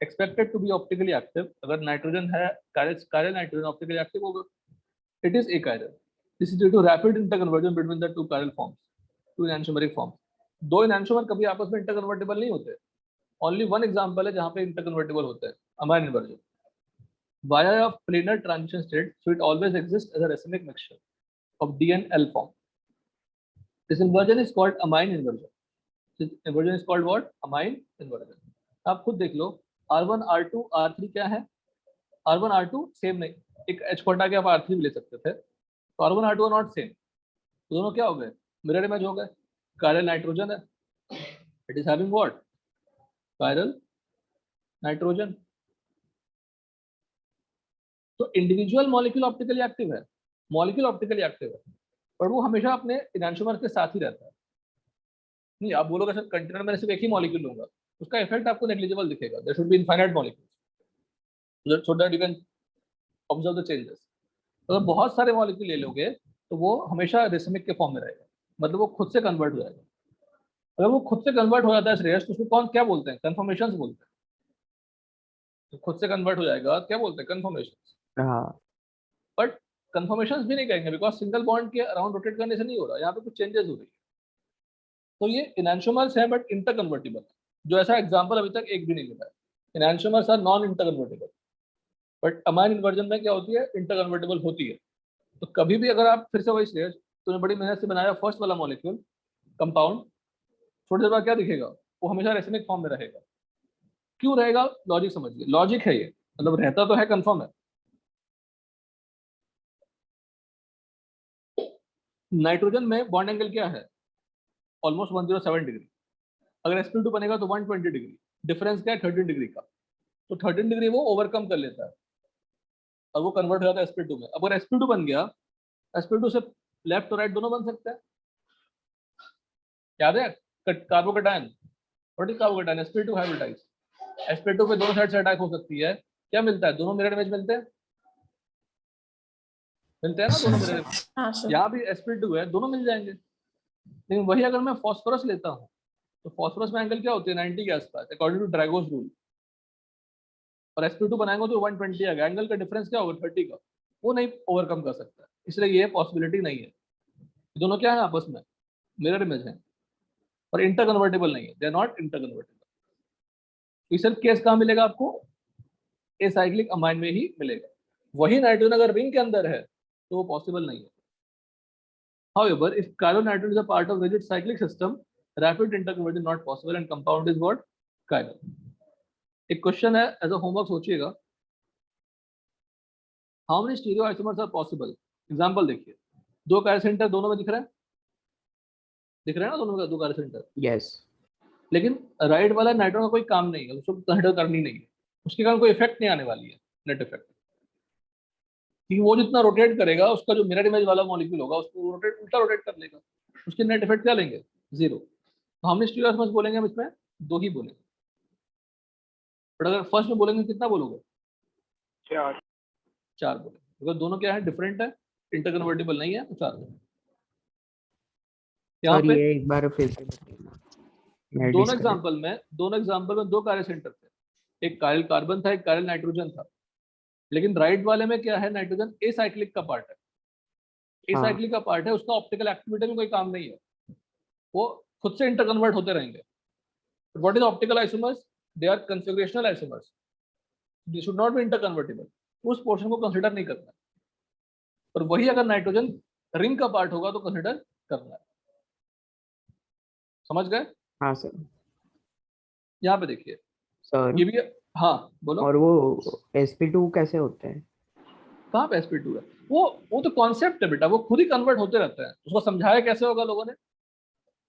expected to be optically active। अगर नाइट्रोजन है, chiral nitrogen optically active होगा। It is achiral। This is due to rapid interconversion between the two chiral forms, two enantiomeric forms। दो enantiomer कभी आपस में interconvertible नहीं होते। Only one example है जहाँ पे interconvertible होते हैं, amine inversion via a planar transition state, so it always exists as a racemic mixture of D and L form। This inversion is called amine inversion। This inversion is called what, amine inversion। आप खुद देख लो, R1 R2 R3 क्या है, R1 R2 same नहीं, एक H को हटा के आप R3 भी ले सकते थे, carbon R2 are not same, दोनों क्या हो गए, मिरर इमेज हो गए। कायरल नाइट्रोजन है, it is having what, chiral nitrogen. तो इंडिविजुअल मॉलिक्यूल ऑप्टिकली एक्टिव है, मॉलिक्यूल ऑप्टिकली एक्टिव है, पर वो हमेशा अपने इनैंशोमर के साथ ही रहता है। नहीं आप बोलोगे सर कंटेनर में सिर्फ एक ही मॉलिक्यूल लूंगा, उसका इफेक्ट आपको नेग्लिजिबल दिखेगा। There should be infinite molecules so that you can observe the changes. अगर बहुत सारे मॉलिक्यूल ले लोगे तो वो हमेशा रेसिमिक के फॉर्म में रहेगा, मतलब वो खुद से कन्वर्ट हो जाएगा। अगर वो खुद से कन्वर्ट हो जाता है श्रेयस, तो उसको कौन क्या बोलते हैं, कन्फर्मेशंस बोलते हैं। तो खुद से कन्वर्ट हो जाएगा क्या बोलते हैं, कन्फर्मेशंस। हाँ बट कन्फर्मेशंस भी नहीं कहेंगे, बिकॉज सिंगल बॉन्ड के अराउंड रोटेट करने से नहीं हो रहा, यहाँ पे कुछ चेंजेस हो रही है। तो ये इनैंशोमर्स है बट इंटर कन्वर्टिबल, जो ऐसा एग्जाम्पल अभी तक एक भी नहीं मिला है। Enantiomers are non inter convertible, but amine inversion में क्या होती है, इंटर कन्वर्टिबल होती है। तो कभी भी अगर आप फिर से वही श्रेयस, तूने बड़ी मेहनत से बनाया फर्स्ट वाला मॉलिक्यूल कंपाउंड, थोड़ी देर बाद क्या दिखेगा, वो हमेशा रेसिमिक फॉर्म में रहेगा। क्यों रहेगा, लॉजिक समझिए, लॉजिक है ये, मतलब रहता तो है, कंफर्म है। नाइट्रोजन में बॉन्ड एंगल क्या है, ऑलमोस्ट 107 डिग्री। अगर sp2 बनेगा तो 120 डिग्री, डिफरेंस क्या है 13 डिग्री का। तो 13 डिग्री वो ओवरकम कर लेता है और वो कन्वर्ट हो जाता है sp2 में। अब अगर sp2 बन गया, sp2 से लेफ्ट और राइट दोनों बन सकते हैं। याद है carbocation, what is carbocation, sp2 hybridise. sp2 पे दोनों साइड से अटैक हो सकती है, क्या मिलता है, दोनों मिरर इमेज मिलते हैं, मिलते हैं ना दोनों मिरर इमेज। हाँ सर। यहाँ भी sp2 है, दोनों मिल जाएंगे। लेकिन वही अगर मैं फॉस्फोरस लेता हूँ, तो फॉस्फोरस में एंगल क्या होती है, 90 के आसपास अकॉर्डिंग टू ड्रैगोस रूल। और sp2 बनाएंगे तो 120 आ गया, एंगल का डिफरेंस क्या होगा 30 का, वो नहीं ओवरकम कर सकता, इसलिए ये पॉसिबिलिटी नहीं है। दोनों क्या है आपस में, मिरर इमेज है और इंटर कन्वर्टेबल नहीं है, they are not interconvertible. इस केस कहाँ मिलेगा आपको, एसाइक्लिक अमाइन में ही मिलेगा। वही नाइट्रोजन अगर रिंग के अंदर है तो वो पॉसिबल नहीं है। However, if carbon-nitrogen is a part of rigid cyclic system, rapid interconversion is not possible and compound is what, chiral. एक क्वेश्चन है एज अ होमवर्क सोचिएगा, how many stereoisomers are possible. Example देखिए, दो कार्य centre दोनों में दिख रहा है, दिख रहा है ना दोनों का, दो कार्य सेंटर। यस लेकिन राइट वाला नाइट्रोजन का कोई काम नहीं है, उसको कंसिडर करनी नहीं है, उसके कारण कोई इफेक्ट नहीं आने वाली है, नेट इफेक्ट। क्योंकि वो जितना रोटेट करेगा, उसका जो मिरर इमेज वाला मॉलिक्यूल होगा उसको रोटेट उल्टा रोटेट कर लेगा, उसके नेट इफेक्ट क्या लेंगे, जीरो। तो हमने स्टीरियोआइसोमर्स बोलेंगे, हम इसमें दो ही बोलेंगे। बट अगर फर्स्ट में बोलेंगे कितना बोलोगे, चार बोलेंगे, अगर दोनों क्या है, डिफरेंट है, इंटर कन्वर्टिबल नहीं है, तो चार बोलेंगे। यहाँ सर पे ये एक बार फिर से बताइए। मैं दोनों disconnect- एग्जांपल में दो कार्य सेंटर थे, एक कायरल कार्बन था, एक कायरल नाइट्रोजन था। लेकिन राइट वाले में क्या है, नाइट्रोजन एसाइक्लिक का पार्ट है, एसाइक्लिक का पार्ट है, उसका ऑप्टिकल एक्टिविटी में कोई काम नहीं है, वो खुद से इंटर कन्वर्ट होते रहेंगे। What is optical isomers, they are configurational isomers, they should not be inter convertible, उस पोर्शन को कंसिडर नहीं करना है। पर वही अगर नाइट्रोजन रिंग का पार्ट होगा तो कंसिडर करना है। समझ गए। हाँ सर। यहाँ पे देखिए सर ये भी, हाँ बोलो। और वो sp2 कैसे होते हैं? कहाँ पे sp2 है, वो तो कॉन्सेप्ट है बेटा, वो खुद ही कन्वर्ट होते रहता है। उसको समझाया कैसे होगा लोगों ने,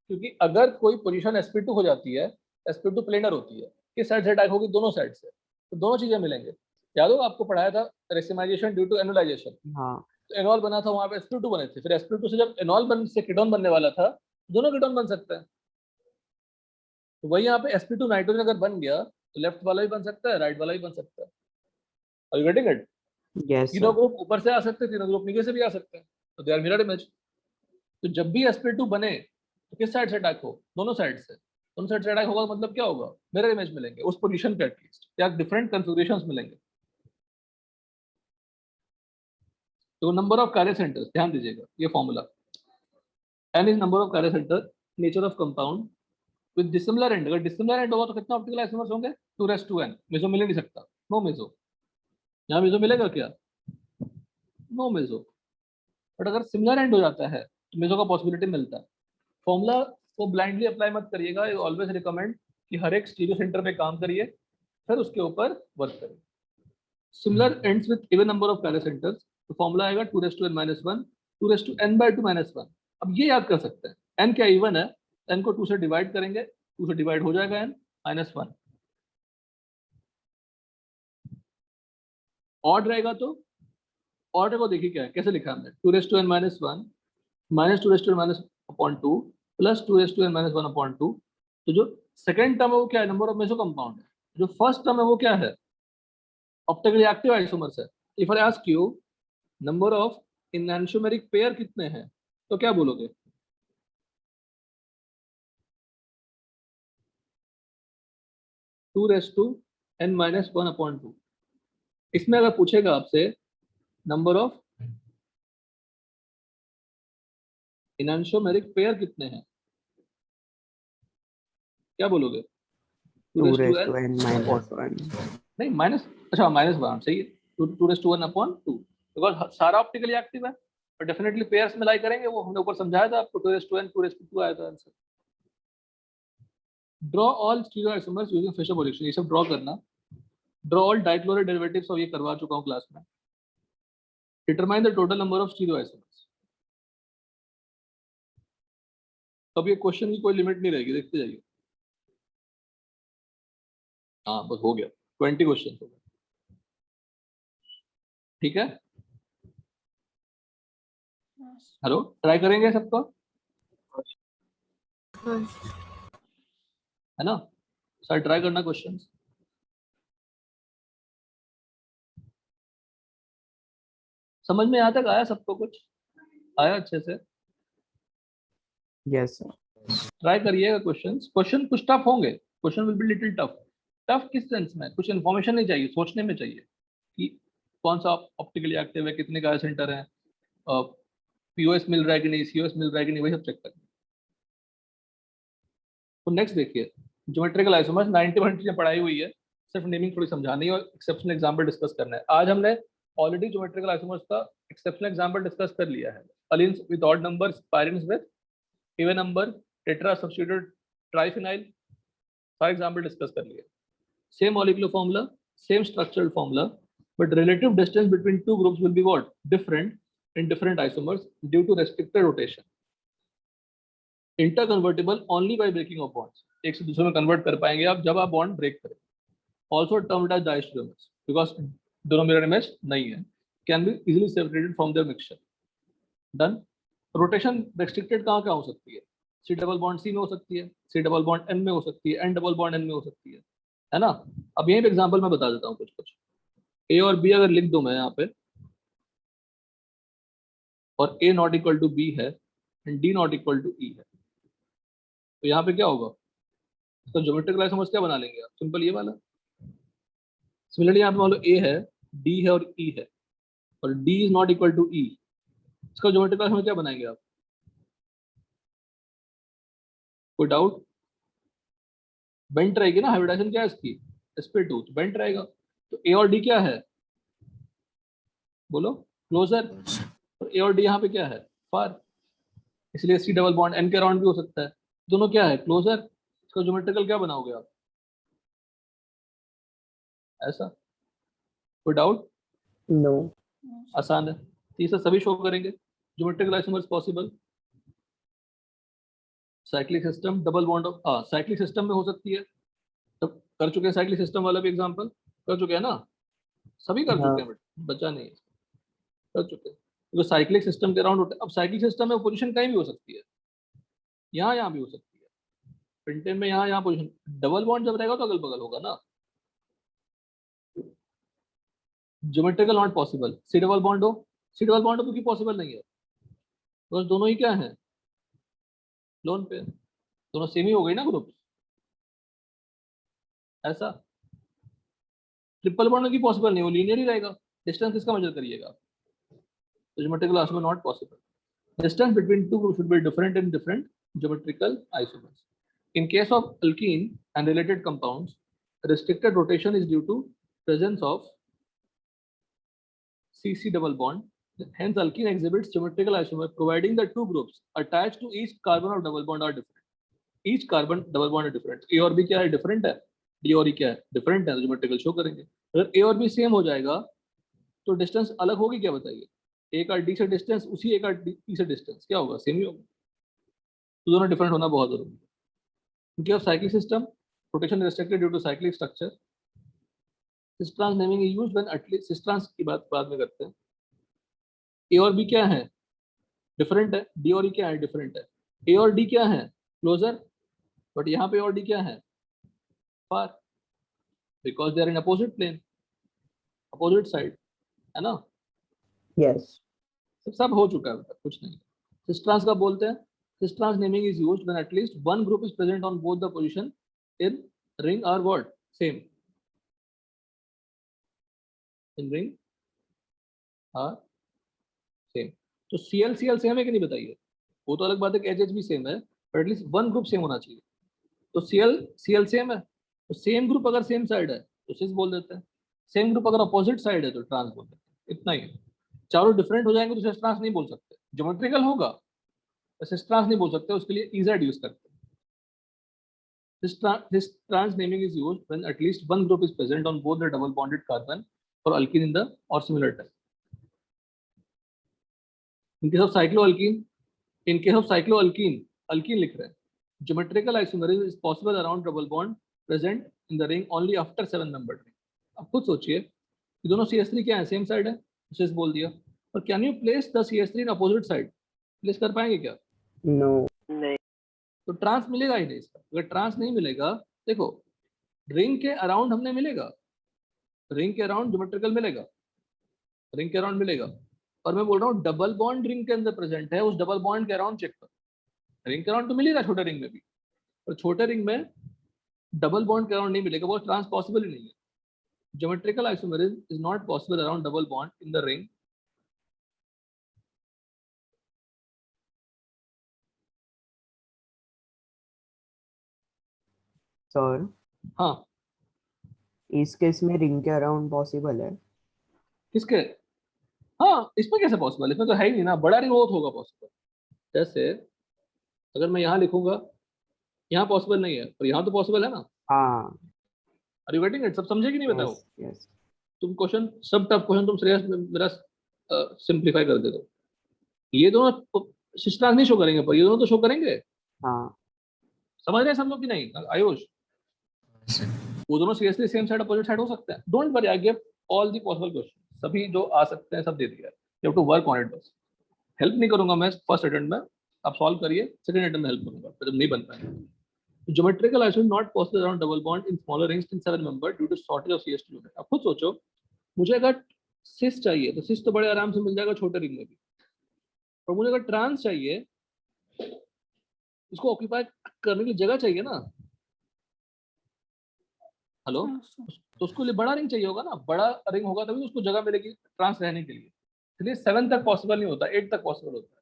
क्योंकि अगर कोई पोजीशन sp2 हो जाती है, sp2 प्लेनर होती है, किस साइड से अटैक होगी, दोनों साइड से, तो दोनों चीजें मिलेंगे। याद होगा आपको पढ़ाया था रेसिमाइजेशन ड्यू टू एनोलाइजेशन, हाँ तो एनॉल बना था, वहां पे sp2 बने थे, फिर sp2 से जब एनॉल बन से कीटोन बनने वाला था, दोनों कीटोन बन सकते हैं। तो वही यहाँ पे sp2 नाइट्रोजन अगर बन गया तो लेफ्ट वाला भी बन सकता है, राइट वाला भी बन सकता है। Are you getting it? Yes तीनों सर। ग्रुप ऊपर से आ सकते हैं, तीनों ग्रुप नीचे से भी आ सकते हैं, तो दे आर मिरर इमेज। तो जब भी sp2 बने तो किस साइड से अटैक हो, दोनों साइड से, दोनों साइड से अटैक होगा तो मतलब क्या होगा, मिरर इमेज मिलेंगे उस पोजीशन पे एटलीस्ट, या डिफरेंट कन्फिगरेशंस मिलेंगे। तो नंबर ऑफ कार्य सेंटर्स, ध्यान दीजिएगा ये formula, n is number of chiral centre, nature of compound with dissimilar end. अगर डिसिमिलर एंड होगा तो कितना ऑप्टिकल आइसोमर्स होंगे, 2n। मेसो मिल ही नहीं सकता, नो मेसो। यहाँ मेसो मिलेगा क्या, नो मेसो। बट अगर सिमिलर एंड हो जाता है तो मेसो का पॉसिबिलिटी मिलता है। फॉर्मूला को ब्लाइंडली अप्लाई मत करिएगा, आई ऑलवेज रिकमेंड कि हर एक स्टीरियो सेंटर पे काम करिए, फिर उसके ऊपर वर्क करिए। Similar ends with even number of कार्य सेंटर्स, तो फॉर्मूला आएगा 2n - 1 2n/2 - 1। अब ये याद कर सकते हैं, n क्या इवन है, n को 2 से डिवाइड करेंगे, 2 से डिवाइड हो जाएगा n -1। ऑड रहेगा तो ऑर्डर को देखिए क्या है, कैसे लिखा हमने, 2n - 1 -2n-1/2 प्लस 2n - 1/2। तो जो सेकंड टर्म है वो क्या है, नंबर ऑफ मेसो कंपाउंड है। जो फर्स्ट टर्म है वो क्या है, ऑप्टिकली एक्टिव आइसोमर्स है। If I ask you number of enantiomeric pair कितने हैं, तो क्या बोलोगे? Two raise to n - 1/2। इसमें अगर पूछेगा आपसे नंबर ऑफ एनैंटियोमेरिक पेयर कितने हैं, क्या बोलोगे? 2 raised to n minus 1. नहीं माइनस, अच्छा -1 सही है, 2/1/2 बिकॉज सारा ऑप्टिकली एक्टिव है, और डेफिनेटली पेयर्स में लाई करेंगे, वो हमने ऊपर समझाया था आपको, 2/n 2/2 आया था answer. Draw all stereoisomers using Fischer projection, ये सब ड्रॉ करना। ड्रॉ ऑल डाइक्लोराइड डेरिवेटिव्स, और ये करवा चुका हूं क्लास में। Determine the total number of stereoisomers. अब ये क्वेश्चन की कोई लिमिट नहीं रहेगी, देखते जाइए। हाँ बस हो गया, 20 क्वेश्चन हो गए, ठीक है। हेलो, ट्राई करेंगे सबको, हाँ है ना? सर ट्राई करना क्वेश्चन। समझ में यहाँ तक आया सबको, कुछ आया अच्छे से? Yes, sir. ट्राई करिएगा क्वेश्चंस। क्वेश्चन कुछ टफ होंगे, question will be little tough. Tough किस सेंस में, कुछ इन्फॉर्मेशन नहीं चाहिए, सोचने में चाहिए कि कौन सा ऑप्टिकली एक्टिव है, कितने का सेंटर है, पीओएस मिल रहा है कि नहीं, सीओएस मिल रहा है कि नहीं, वही सब चेक करना। तो नेक्स्ट देखिए, ज्योमेट्रिकल आइसोमर्स 90% चीजें पढ़ाई हुई है, सिर्फ नेमिंग थोड़ी समझानी है और एक्सेप्शनल एग्जांपल डिस्कस करना है। आज हमने ऑलरेडी ज्योमेट्रिकल आइसोमर्स का एक्सेप्शनल एग्जांपल डिस्कस कर लिया है। Allenes with odd numbers, spiranes with even number, tetra substituted triphenyl, सारे एग्जांपल डिस्कस कर लिए। Same molecular formula, same structural formula, but relative distance between two groups will be what? Different in different isomers due to restricted rotation. Interconvertible only by breaking of bonds. एक से दूसरे में convert कर पाएंगे आप जब आप बॉन्ड ब्रेक करें। Also termed as diastereomers because दोनों मिरर इमेज नहीं है, can be easily separated from their mixture. Done. Rotation restricted कहाँ कहाँ हो सकती है? C डबल बॉन्ड C में हो सकती है, C डबल बॉन्ड N में हो सकती है, N डबल बॉन्ड N में हो सकती है ना? अब यहीं पे एग्जांपल मैं बता देता हूँ कुछ। A और B अगर लिख दूं मैं यहाँ पे, और A not equal to B है and D not equal to E है, तो यहाँ पे क्या होगा? तो ज्योमेट्रिकल आइसोमर्स क्या बना लेंगे आप? सिंपल ये वाला। सिमिलरली यहाँ पे मान लो A है, D है और E है, और D is not equal to E, इसका ज्योमेट्रिकल आइसोमर क्या बनाएंगे आप? कोई डाउट? बेंट रहेगी ना, हाइब्रिडाइजेशन क्या है इसकी? sp2, बेंट रहेगा। तो A और D क्या है, बोलो? क्लोजर। और A और D यहाँ पे क्या है? फार। इसलिए C डबल बॉन्ड N के अराउंड भी हो सकता है, दोनों क्या है? क्लोजर। इसका ज्योमेट्रिकल क्या बनाओगे आप? ऐसा। कोई डाउट? No. आसान है, तीसरा सभी शो करेंगे। Geometrical isomers possible. Cyclic system double bond of, cyclic system में हो सकती है, तो कर चुके हैं साइक्लिक सिस्टम वाला भी एग्जांपल, कर चुके हैं ना सभी, कर चुके हैं, बचा नहीं है, कर चुके हैं। तो साइक्लिक सिस्टम के अराउंड होते हैं। अब साइक्लिक सिस्टम में पोजीशन कहीं भी हो सकती है, यहाँ भी हो सकती है, पेंटेन में यहाँ पोजीशन। डबल बॉन्ड जब रहेगा तो अगल बगल होगा ना, geometrical not possible. C double bond हो, सी डबल बॉन्ड हो क्योंकि पॉसिबल नहीं है, तो दोनों ही क्या है? लोन पे, दोनों सेम ही हो गई ना ग्रुप। ऐसा। ट्रिपल बॉन्ड की पॉसिबल नहीं, वो लीनियर ही रहेगा, डिस्टेंस किसका मेजर करिएगा? तो geometrical isomer not possible. Distance between two groups should be different in different geometrical isomers. In case of alkene and related compounds, restricted rotation is due to presence of CC double bond. Hence, alkene exhibits geometrical isomer, providing the two groups attached to each carbon of double bond are different. Each carbon double bond is different. A और B क्या है? Different है. D और E क्या है? Different है. Geometrical show करेंगे। अगर A और B सेम हो जाएगा, तो डिस्टेंस अलग होगी क्या बताइए? ए का डी से डिस्टेंस उसी ए का डी से डिस्टेंस क्या होगा, सेम ही होगा। तो दोनों डिफरेंट होना बहुत जरूरी है। क्योंकि of cyclic system rotation restricted due to cyclic structure, cis trans naming is used when at least, cis trans की बात बाद में करते हैं। ए और बी क्या है, डिफरेंट है। डी और ई क्या है, डिफरेंट है। ए और डी क्या है, क्लोजर, बट यहाँ पे और डी क्या है, far, because they are in opposite plane, opposite side, है ना। यस सब हो चुका है, मतलब कुछ नहीं। सिस ट्रांस का बोलते हैं, cis trans naming is used when at least one group is present on both the position in ring are what, same, in ring are same. तो सीएल सीएल सेम है कि नहीं बताइए, वो तो अलग बात है कि एच भी सेम है, पर एटलीस्ट वन ग्रुप सेम होना चाहिए। तो सीएल सीएल सेम है, तो सेम ग्रुप अगर सेम साइड है तो सिस बोल देते हैं, सेम ग्रुप अगर अपोजिट साइड है तो ट्रांस बोल देते हैं, इतना ही है। चारों डिफरेंट हो जाएंगे तो सिस ट्रांस नहीं बोल सकते, ज्योमेट्रिकल होगा तो सिस ट्रांस नहीं बोल सकते, उसके लिए इजेड यूज करते हैं। This trans naming is used when at least one group is present on both the double bonded carbon or alkene in the or similar type. In case of cycloalkene, alkene लिख रहे हैं, geometrical isomerism is possible around double bond present in the ring only after 7-membered ring. अब खुद सोचिए कि दोनों CH3 क्या है, सेम साइड है, सिस बोल दिया, और can you place the CH3 in opposite side, place कर पाएंगे क्या? नो नहीं। तो ट्रांस मिलेगा ही नहीं इसका। अगर ट्रांस नहीं मिलेगा, देखो रिंग के अराउंड हमने मिलेगा, रिंग के अराउंड ज्योमेट्रिकल मिलेगा, रिंग के अराउंड मिलेगा, और मैं बोल रहा हूँ डबल बॉन्ड रिंग के अंदर प्रेजेंट है, उस डबल बॉन्ड के अराउंड चेक कर, रिंग के अराउंड तो मिलेगा छोटे रिंग में भी, और छोटे रिंग में डबल बॉन्ड के अराउंड नहीं मिलेगा, वो ट्रांस पॉसिबल ही नहीं है। Geometrical isomerism is not possible around double bond in the ring. Sir हाँ, इस केस में रिंग के अराउंड पॉसिबल है। किसके? हाँ, इसमें कैसे पॉसिबल, इसमें तो है ही नहीं ना, बड़ा रिंग हो तो होगा पॉसिबल। जैसे अगर मैं यहाँ लिखूंगा, यहाँ पॉसिबल नहीं है, पर यहाँ तो पॉसिबल है ना। हाँ आर यू गेटिंग इट? सब समझे कि नहीं बताओ? यस तुम क्वेश्चन, सब टफ क्वेश्चन तुम श्रेयस मेरा सिंप्लीफाई कर दे दो। ये दोनों सिस ट्रांस नहीं शो करेंगे, पर ये दोनों तो शो करेंगे। हाँ समझ रहे हैं सब लोग कि नहीं? आयुष, sir. वो दोनों seriously same side opposite side हो सकते हैं। Don't worry, I give all the possible question, सभी जो आ सकते हैं सब दे दिया। You have to work on it, बस हेल्प नहीं करूंगा मैं फर्स्ट अटेम्प्ट में, आप सॉल्व करिए, सेकंड अटेम्प्ट में हेल्प करूंगा जब नहीं बन पाएगा। Geometrical isomerism not possible around double bond in smaller rings in 7 member due to shortage of CH2 unit. अब खुद सोचो, मुझे अगर सिस चाहिए तो सिस तो बड़े आराम से मिल जाएगा छोटे रिंग में भी, और मुझे अगर ट्रांस चाहिए, इसको ऑक्यूपाई करने की जगह चाहिए ना। हेलो, तो उसको लिए बड़ा रिंग चाहिए होगा ना, बड़ा रिंग होगा तभी उसको जगह मिलेगी ट्रांस रहने के लिए। इसलिए 7 तक पॉसिबल नहीं होता, 8 तक पॉसिबल होता है।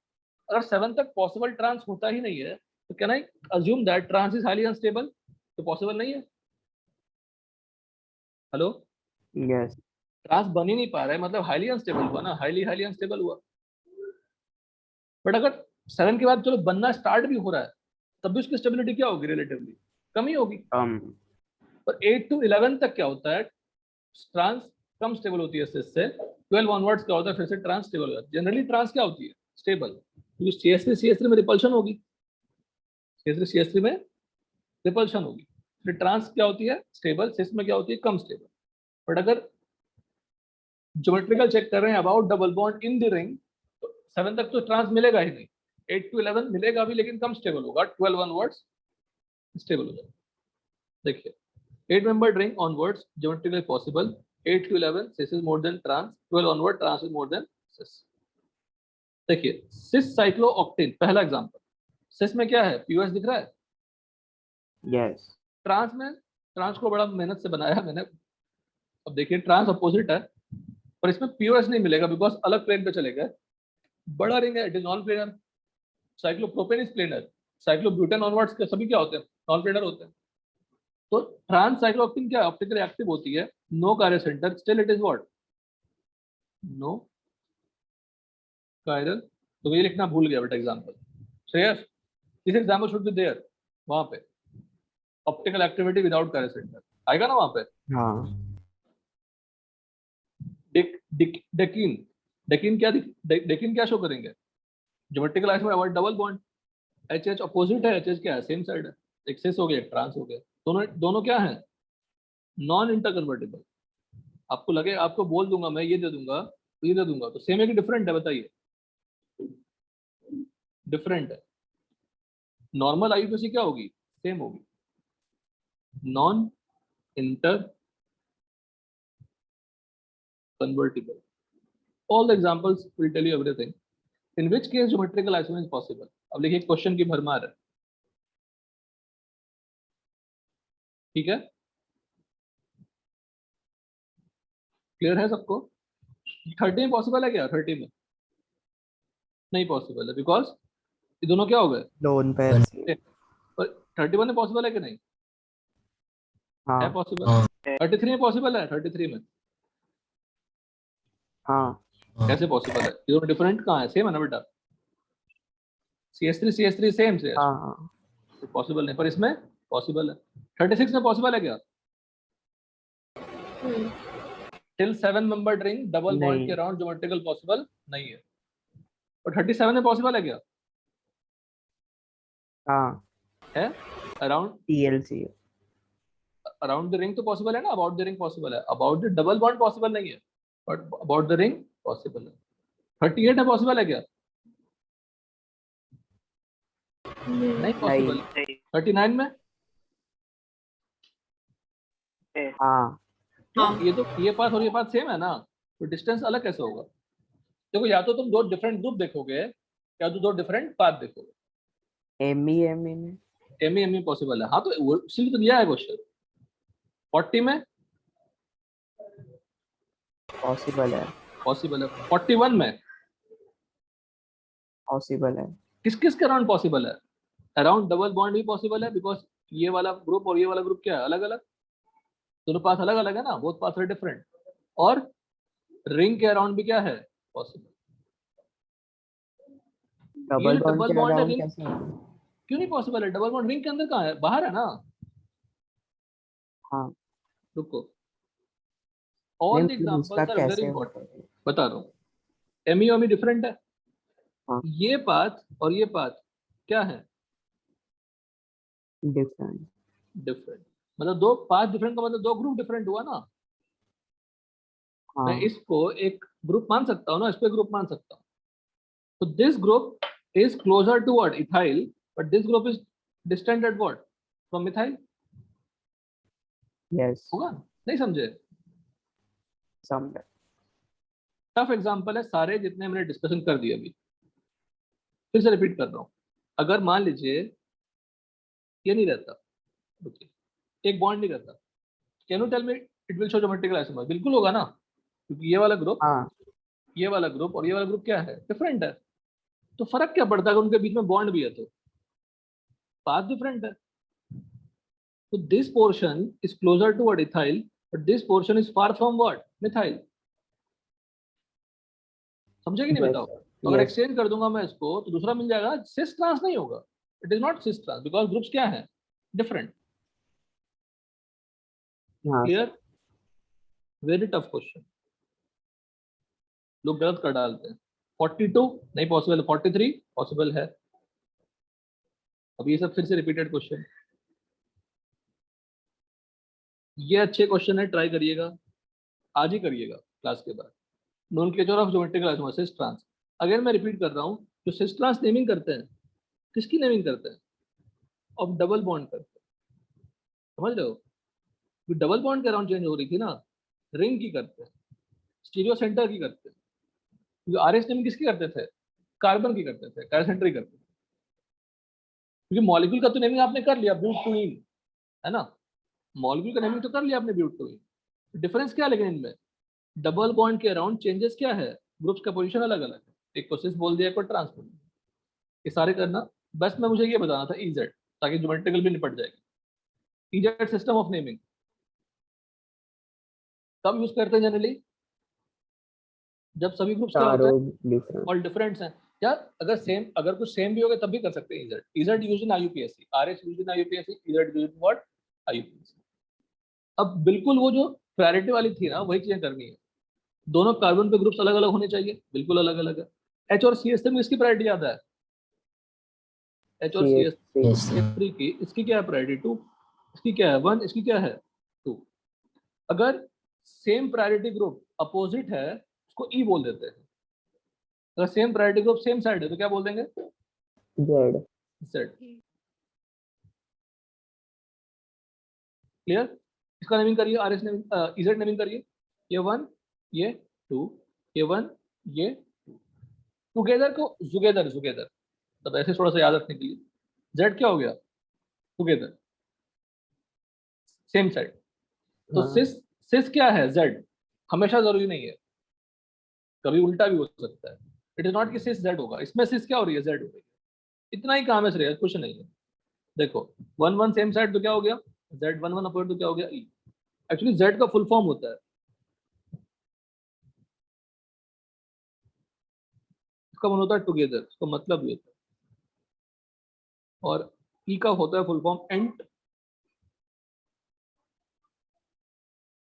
अगर 7 तक पॉसिबल ट्रांस होता ही नहीं है तो can I assume that trans is highly unstable? तो पॉसिबल नहीं है। हेलो, यस ट्रांस बन ही नहीं पा रहा है, मतलब हाईली अनस्टेबल हुआ ना, हाईली अनस्टेबल हुआ। बट अगर 7 के बाद चलो बनना स्टार्ट भी हो रहा है, तब भी उसकी स्टेबिलिटी क्या होगी, रिलेटिवली कम ही होगी। पर 8 to 11 तक क्या होता है, ट्रांस कम स्टेबल होती है सिस से। 12 ऑनवर्ड्स क्या होता है, फिर से ट्रांस स्टेबल होता है। जनरली ट्रांस क्या होती है, स्टेबल, क्योंकि CH3 में रिपल्शन होगी, CH3 में रिपल्शन होगी। फिर ट्रांस क्या होती है, स्टेबल, सिस में क्या होती है, कम स्टेबल। बट अगर ज्योमेट्रिकल चेक कर रहे हैं about double bond in the ring, तो 7 तक तो ट्रांस मिलेगा ही नहीं, 8 to 11 मिलेगा भी लेकिन कम स्टेबल होगा, 12 ऑनवर्ड्स स्टेबल हो जाएगा। देखिए 8 membered ring onwards geometrically possible, 8 to 11 cis is more than trans, 12 onward trans is more than cis। देखिए cis cyclooctane पहला एग्जांपल, cis में क्या है, POS दिख रहा है। यस ट्रांस में, ट्रांस को बड़ा मेहनत से बनाया मैंने। अब देखिए ट्रांस अपोजिट है, पर इसमें POS नहीं मिलेगा बिकॉज अलग प्लेन पे चले गए। बड़ा रिंग है, it is non planar. Cyclopropane is planar, cyclobutane onwards के सभी क्या होते हैं, नॉन प्लेनर होते हैं। तो ट्रांस साइक्लोऑक्टेन क्या ऑप्टिकली एक्टिव होती है, no chiral centre, still it is what, no chiral. तो ये लिखना भूल गया बेटा example Shreyas, this example should be there, वहां पे optical activity without chiral centre आएगा ना वहां पे। हाँ डेकीन, लेकिन क्या शो करेंगे? Geometrical isomer avoid double bond. H opposite है, एच क्या है? सेम साइड है, एक सिस हो गया, एक ट्रांस हो गया, दोनों क्या है? Non interconvertible. आपको लगे, आपको बोल दूंगा मैं ये दे दूंगा तो ये दे दूंगा, तो सेम है कि डिफरेंट है? बताइए, डिफरेंट है। नॉर्मल आईयूपीएसी क्या होगी? सेम होगी, non inter convertible. All the examples will tell you everything. In which case geometrical isomer is possible. अब देखिए क्वेश्चन की भरमार है, ठीक है? क्लियर है सबको? 30 में पॉसिबल है क्या? 30 में नहीं पॉसिबल है, बिकॉज ये दोनों क्या हो गए? Lone pair. पर 31 में पॉसिबल है कि नहीं? है हाँ पॉसिबल। हाँ 33 में पॉसिबल है? 33 में हाँ कैसे पॉसिबल है? ये दोनों डिफरेंट कहाँ है? सेम है ना बेटा, CS3 सेम से हाँ हाँ तो पॉसिबल नहीं, पर इसमें पॉसिबल है। 36 में पॉसिबल है क्या? Till 7 membered ring double bond नहीं। के अराउंड ज्योमेट्रिकल पॉसिबल नहीं है। और 37 में पॉसिबल है क्या? हाँ है अराउंड TLC। द रिंग तो पॉसिबल है ना, अबाउट द रिंग पॉसिबल है, about the double bond possible नहीं है, but about the ring possible है। 38 में पॉसिबल है क्या? नहीं पॉसिबल। 39 में हाँ ये पाथ और ये पाथ सेम है ना, तो डिस्टेंस अलग कैसे होगा? देखो, या तो तुम दो डिफरेंट ग्रुप देखोगे या तो दो डिफरेंट पाथ देखोगे। ME में एमई पॉसिबल है, हाँ तो वो इसीलिए तो दिया है क्वेश्चन। 40 में पॉसिबल है। 41 में पॉसिबल है। किस के अराउंड पॉसिबल है? अराउंड डबल बॉन्ड भी पॉसिबल है, बिकॉज ये वाला ग्रुप और ये वाला ग्रुप क्या है? अलग अलग, दोनों पाथ अलग अलग है ना, बोथ पाथ आर डिफरेंट। और रिंग के अराउंड भी क्या है? पॉसिबल। डबल बॉन्ड डबल के बॉन्ड है, अराउंड रिंग कैसे होगा? क्यों नहीं पॉसिबल है? डबल बॉन्ड रिंग के अंदर कहाँ है? बाहर है ना। हाँ रुको, ऑल द नहीं, मतलब उसका एग्जांपल्स आर वेरी कैसे इंपॉर्टेंट। होगा? बता रहा हूँ, एमई डिफरेंट है। हाँ। ये पाथ और ये पाथ क्या है? डिफरेंट। डिफरेंट। मतलब दो पाथ डिफरेंट का मतलब दो ग्रुप डिफरेंट हुआ ना। हाँ मैं इसको एक ग्रुप मान सकता हूँ ना, इसको एक ग्रुप मान सकता हूँ। तो this group is closer to what? Ethyl, but this group is distant at what? From methyl. Yes होगा? नहीं समझे? समझ। टफ एग्जांपल है सारे जितने मैंने डिस्कशन कर दिए अभी, फिर से रिपीट कर रहा हूँ। अगर मान लीजिए ये नहीं रहता, रुकिए, एक बॉन्ड नहीं रहता, can you tell me it will show geometrical isomer? बिल्कुल होगा ना, क्योंकि ये वाला ग्रुप, हाँ ये वाला ग्रुप और ये वाला ग्रुप क्या है? डिफरेंट है। तो फर्क क्या पड़ता है अगर उनके बीच में बॉन्ड भी है? तो पाथ डिफरेंट है। तो this portion is closer to what? Ethyl, but this portion is far from what? Methyl. समझे कि नहीं? Yes, बताओ। तो अगर yes. एक्सचेंज कर दूंगा मैं इसको तो दूसरा मिल जाएगा, सिस ट्रांस नहीं होगा। It is not cis trans because groups क्या है? डिफरेंट। हाँ क्लियर? वेरी टफ क्वेश्चन, लोग गलत कर डालते हैं। 42 नहीं पॉसिबल, 43 पॉसिबल है। अब ये सब फिर से रिपीटेड क्वेश्चन, ये अच्छे क्वेश्चन है, ट्राई करिएगा, आज ही करिएगा क्लास के बाद। Nomenclature of geometrical isomer, cis trans. अगर मैं रिपीट कर रहा हूँ, जो सिस ट्रांस नेमिंग करते हैं, किसकी नेमिंग करते हैं? ऑफ डबल बॉन्ड करते हैं। समझ रहे हो? डबल बॉन्ड के अराउंड चेंज हो रही थी ना, रिंग की करते हैं, स्टीरियो सेंटर की करते हैं। आरएस नेमिंग किसकी करते थे? कार्बन की करते थे, कायसेंट्रिक करते थे। क्योंकि मॉलिक्यूल का तो नेमिंग आपने कर लिया, ब्यूटूइन, है ना? मॉलिक्यूल का नेमिंग तो कर लिया आपने, ब्यूटूइन। डिफरेंस क्या है लेकिन इनमें? डबल बॉन्ड के अराउंड चेंजेस क्या है? ग्रुप्स का पोजीशन अलग अलग है, एक को सिस बोल दिया, एक को ट्रांस बोल दिया। ये सारे करना, बस मैं मुझे ये बताना था इजेड, ताकि ज्योमेट्रिकल भी निपट जाएगी। इजेड सिस्टम ऑफ नेमिंग कब यूज करते हैं जनरली? जब सभी ग्रुप्स क्या होते हैं? चारों डिफरेंट। ऑल डिफरेंट्स हैं। या अगर कुछ सेम भी होगा तब भी कर सकते हैं EZ. EZ used in आईयूपीएससी, RS used in आईयूपीएससी, EZ used in what? आईयूपीएससी। अब बिल्कुल वो जो प्रायोरिटी वाली थी ना, वही चीजें करनी है। दोनों कार्बन पे ग्रुप्स अलग अलग होने चाहिए, बिल्कुल अलग अलग है। H और CH3 में इसकी प्रायोरिटी ज्यादा है, H और CH3 Yes, sir. CH3 की, इसकी क्या है प्रायोरिटी 2, इसकी क्या है 1, इसकी क्या है 2। अगर सेम प्रायोरिटी ग्रुप अपोजिट है उसको E बोल देते हैं, अगर same priority group same side है तो क्या बोल देंगे Z। Z। क्लियर? इसका नेमिंग करिए, RS नेमिंग, EZ नेमिंग करिए, ये 1 ये 2 ये 1 ये 2। टुगेदर को जुगेदर जुगेदर, तब ऐसे थोड़ा सा याद रखने के लिए, Z क्या हो गया टुगेदर, सेम साइड। तो हाँ। सिस क्या है Z, हमेशा जरूरी नहीं है, कभी उल्टा भी हो सकता है। इट इज नॉट कि सिस Z होगा, इसमें सिस क्या हो रही है Z हो रही है, इतना ही काम है श्रेया, कुछ नहीं है। देखो 1 1 सेम साइड तो क्या हो गया Z, 1 1 अपोजिट तो क्या हो गया E। एक्चुअली Z का फुल फॉर्म होता है, इसका मन होता है टुगेदर, इसका मतलब ये होता है। और E का होता है फुल फॉर्म एंट,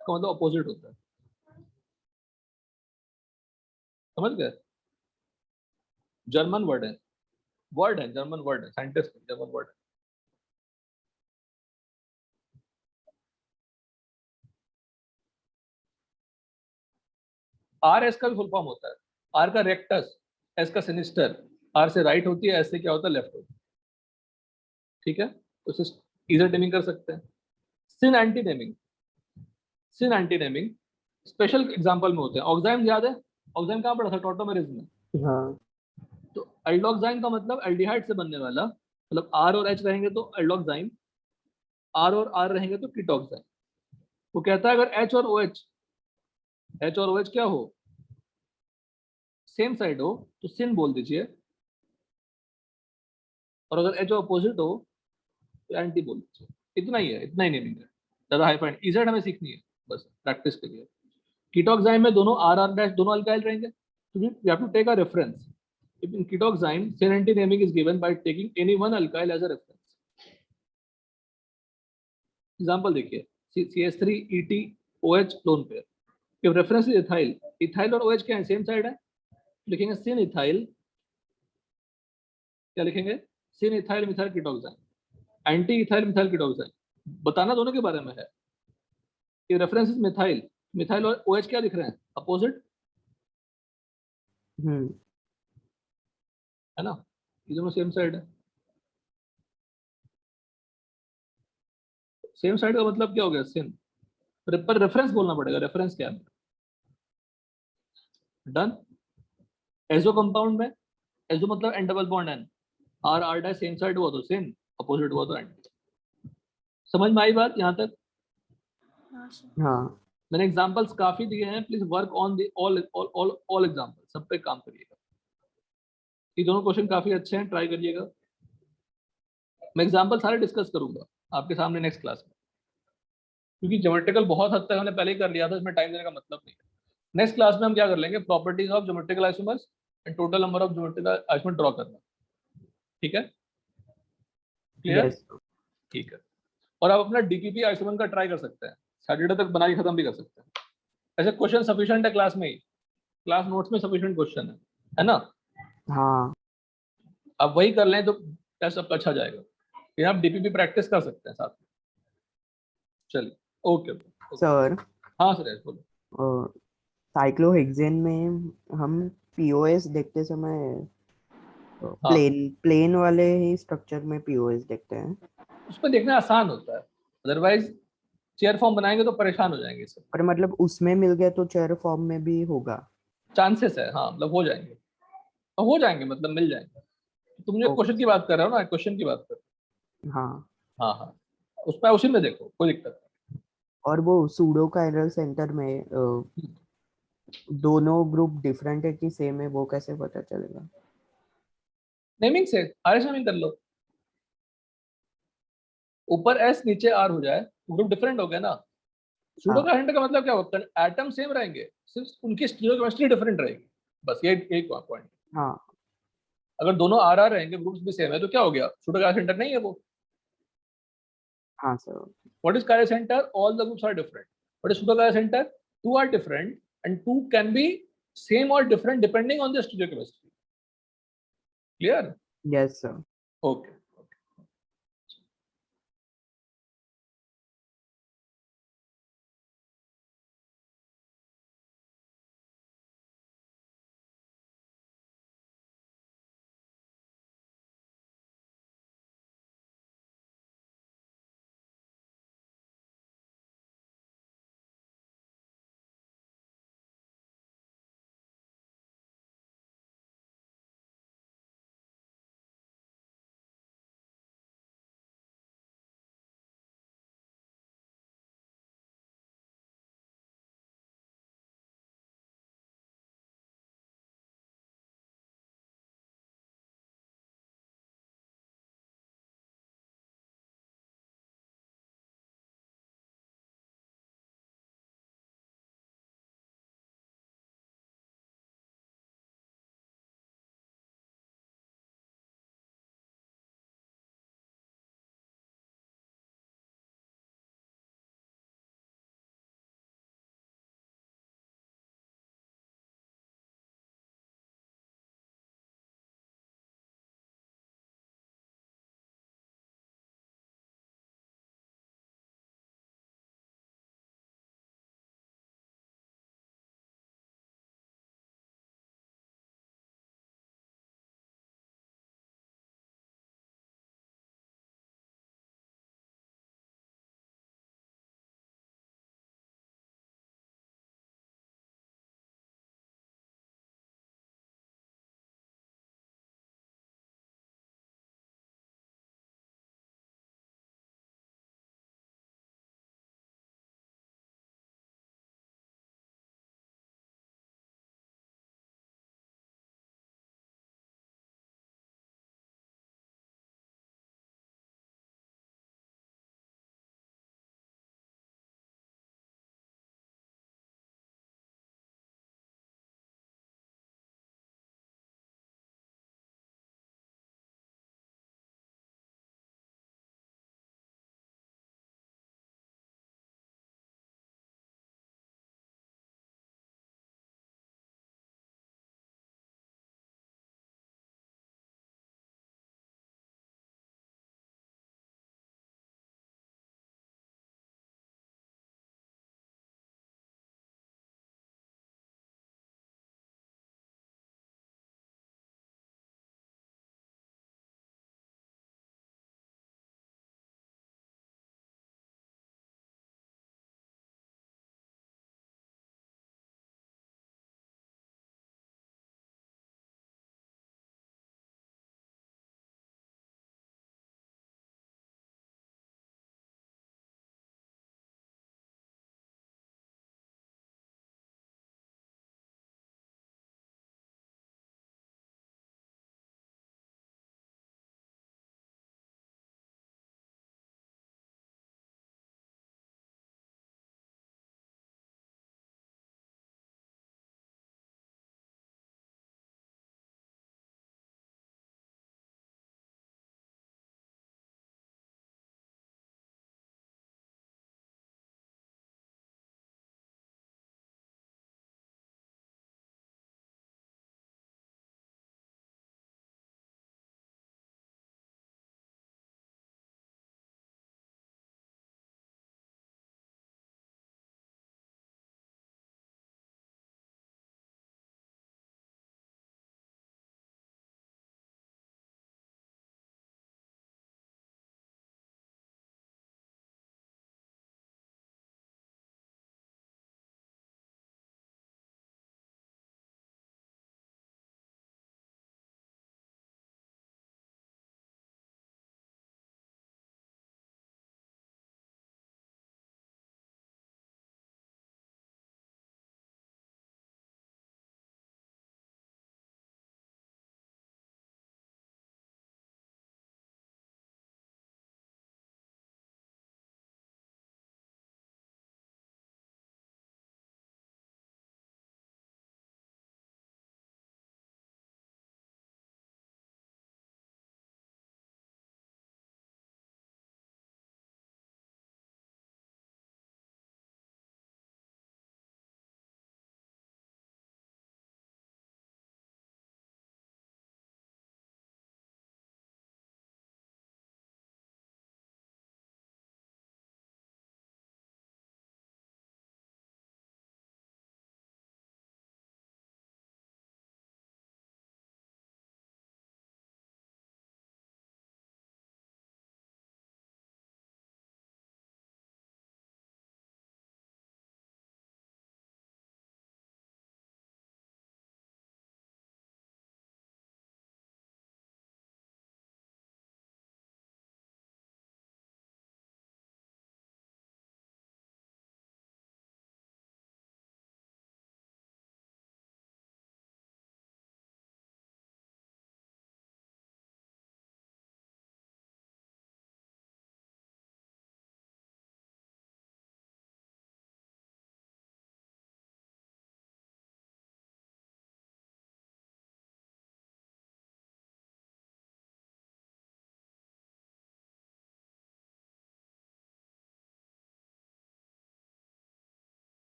इसका मतलब अपोजिट होता है, समझ गए? जर्मन वर्ड है जर्मन वर्ड है, साइंटिस्ट जर्मन वर्ड है। RS का भी फुल फॉर्म होता है, R का रेक्टस, S का सिनिस्टर, R से राइट होती है, S से क्या होता है लेफ्ट होता है, ठीक है? तो इधर नेमिंग कर सकते हैं। सिन एंटी नेमिंग, सिन एंटी नेमिंग स्पेशल एग्जांपल में होते हैं। ऑक्साइम याद है, ऑक्साइम कहाँ पढ़ा था, टॉटोमेरिज्म में। हाँ। तो एल्डोक्साइन का मतलब एल्डिहाइड से बनने वाला, मतलब R और H रहेंगे तो एल्डोक्साइन, R और R रहेंगे तो कीटोक्साइन। वो कहता है अगर H और OH क्या हो, सेम साइड हो तो सिन बोल दीजिए, और अगर H अपोजिट हो तो एंटी बोल दीजिए। इतना ही है, इतना ही नेमिंग है, ज्यादा हाई पॉइंट। इजेड हमें सीखनी है बस प्रैक्टिस के लिए। कीटोक्साइम में दोनों R डैश दोनों अल्काइल रहेंगे, तो you have to take a reference. In ketoxime, sin anti naming is given by taking any one alkyl as a reference. Example देखिए, CH3 ET OH lone pair. If reference is ethyl, ethyl और OH क्या है, same side है, लिखेंगे sin ethyl, क्या लिखेंगे sin ethyl methyl ketoxime, anti ethyl methyl ketoxime। बताना दोनों के बारे में है। ये रेफरेंस इज मिथाइल, मिथाइल और OH क्या लिख रहे हैं, अपोजिट है ना, ये दोनों सेम साइड है। सेम साइड का मतलब क्या हो गया, सिन। पर रेफरेंस बोलना पड़ेगा, रेफरेंस क्या है। डन। एजो कंपाउंड में, एजो मतलब N double bond N, R R dash same side हुआ तो सिन, अपोजिट हुआ तो एंटी। समझ में आई बात यहाँ तक? हाँ सर। हाँ। मैंने एग्जांपल्स काफी दिए हैं, please work on the all example, सब पे काम करिएगा। ये दोनों क्वेश्चन काफी अच्छे हैं, ट्राई करिएगा। मैं एग्जांपल सारे डिस्कस करूंगा आपके सामने नेक्स्ट क्लास में, क्योंकि ज्योमेट्रिकल बहुत हद तक हमने पहले ही कर लिया था, इसमें टाइम देने का मतलब नहीं है। नेक्स्ट क्लास में हम क्या कर लेंगे, properties of geometrical isomers and total number of geometrical isomer draw करना, ठीक है? क्लियर? Yes. ठीक है। और आप अपना डीपीपी आइसोमर का ट्राई कर सकते हैं, सैटरडे तक बना के खत्म भी कर सकते हैं। ऐसे क्वेश्चन सफिशिएंट है क्लास में ही, क्लास नोट्स में सफिशिएंट क्वेश्चन है ना? हाँ। आप वही कर लें तो टेस्ट आपका अच्छा जाएगा, फिर आप डीपीपी प्रैक्टिस कर सकते हैं साथ में। चलिए, ओके सर, हाँ सर बोलो। साइक्लोहेक्सेन में हम पीओएस देखते समय हाँ, प्लेन वाले ही स्ट्रक्चर में पीओएस देखते हैं। उसमें देखना आसान होता है, अदरवाइज चेयर फॉर्म बनाएंगे तो परेशान हो जाएंगे इससे। पर मतलब उसमें मिल गया तो चेयर फॉर्म में भी होगा? चांसेस है, हाँ मतलब हो जाएंगे मतलब मिल जाएंगे। तुम जो क्वेश्चन की बात कर रहे हो ना, क्वेश्चन की बात कर रहे हाँ। हो, हाँ उसमें उसी में देखो, कोई दिक्कत नहीं। और वो सूडो कायरल सेंटर में दोनों ग्रुप डिफरेंट है कि सेम है, वो कैसे पता चलेगा? नेमिंग से आर नेमिंग कर लो, ऊपर एस नीचे आर हो जाए, ग्रुप डिफरेंट हो गया ना। सूडो हाँ। काइनेटिक का मतलब क्या होता है, एटम सेम रहेंगे, सिर्फ उनकी स्टीरियोकेमिस्ट्री डिफरेंट रहेगी, बस ये एक पॉइंट। हाँ। अगर दोनों आर आर रहेंगे, ग्रुप्स भी सेम है, तो क्या हो गया, सूडो काइनेटिक सेंटर नहीं है वो। हाँ sir. What is chiral center? All the groups are different. What is pseudo chiral center? Two are different and 2 can be same or different depending on the stoichiochemistry. Clear? Yes, sir. Okay.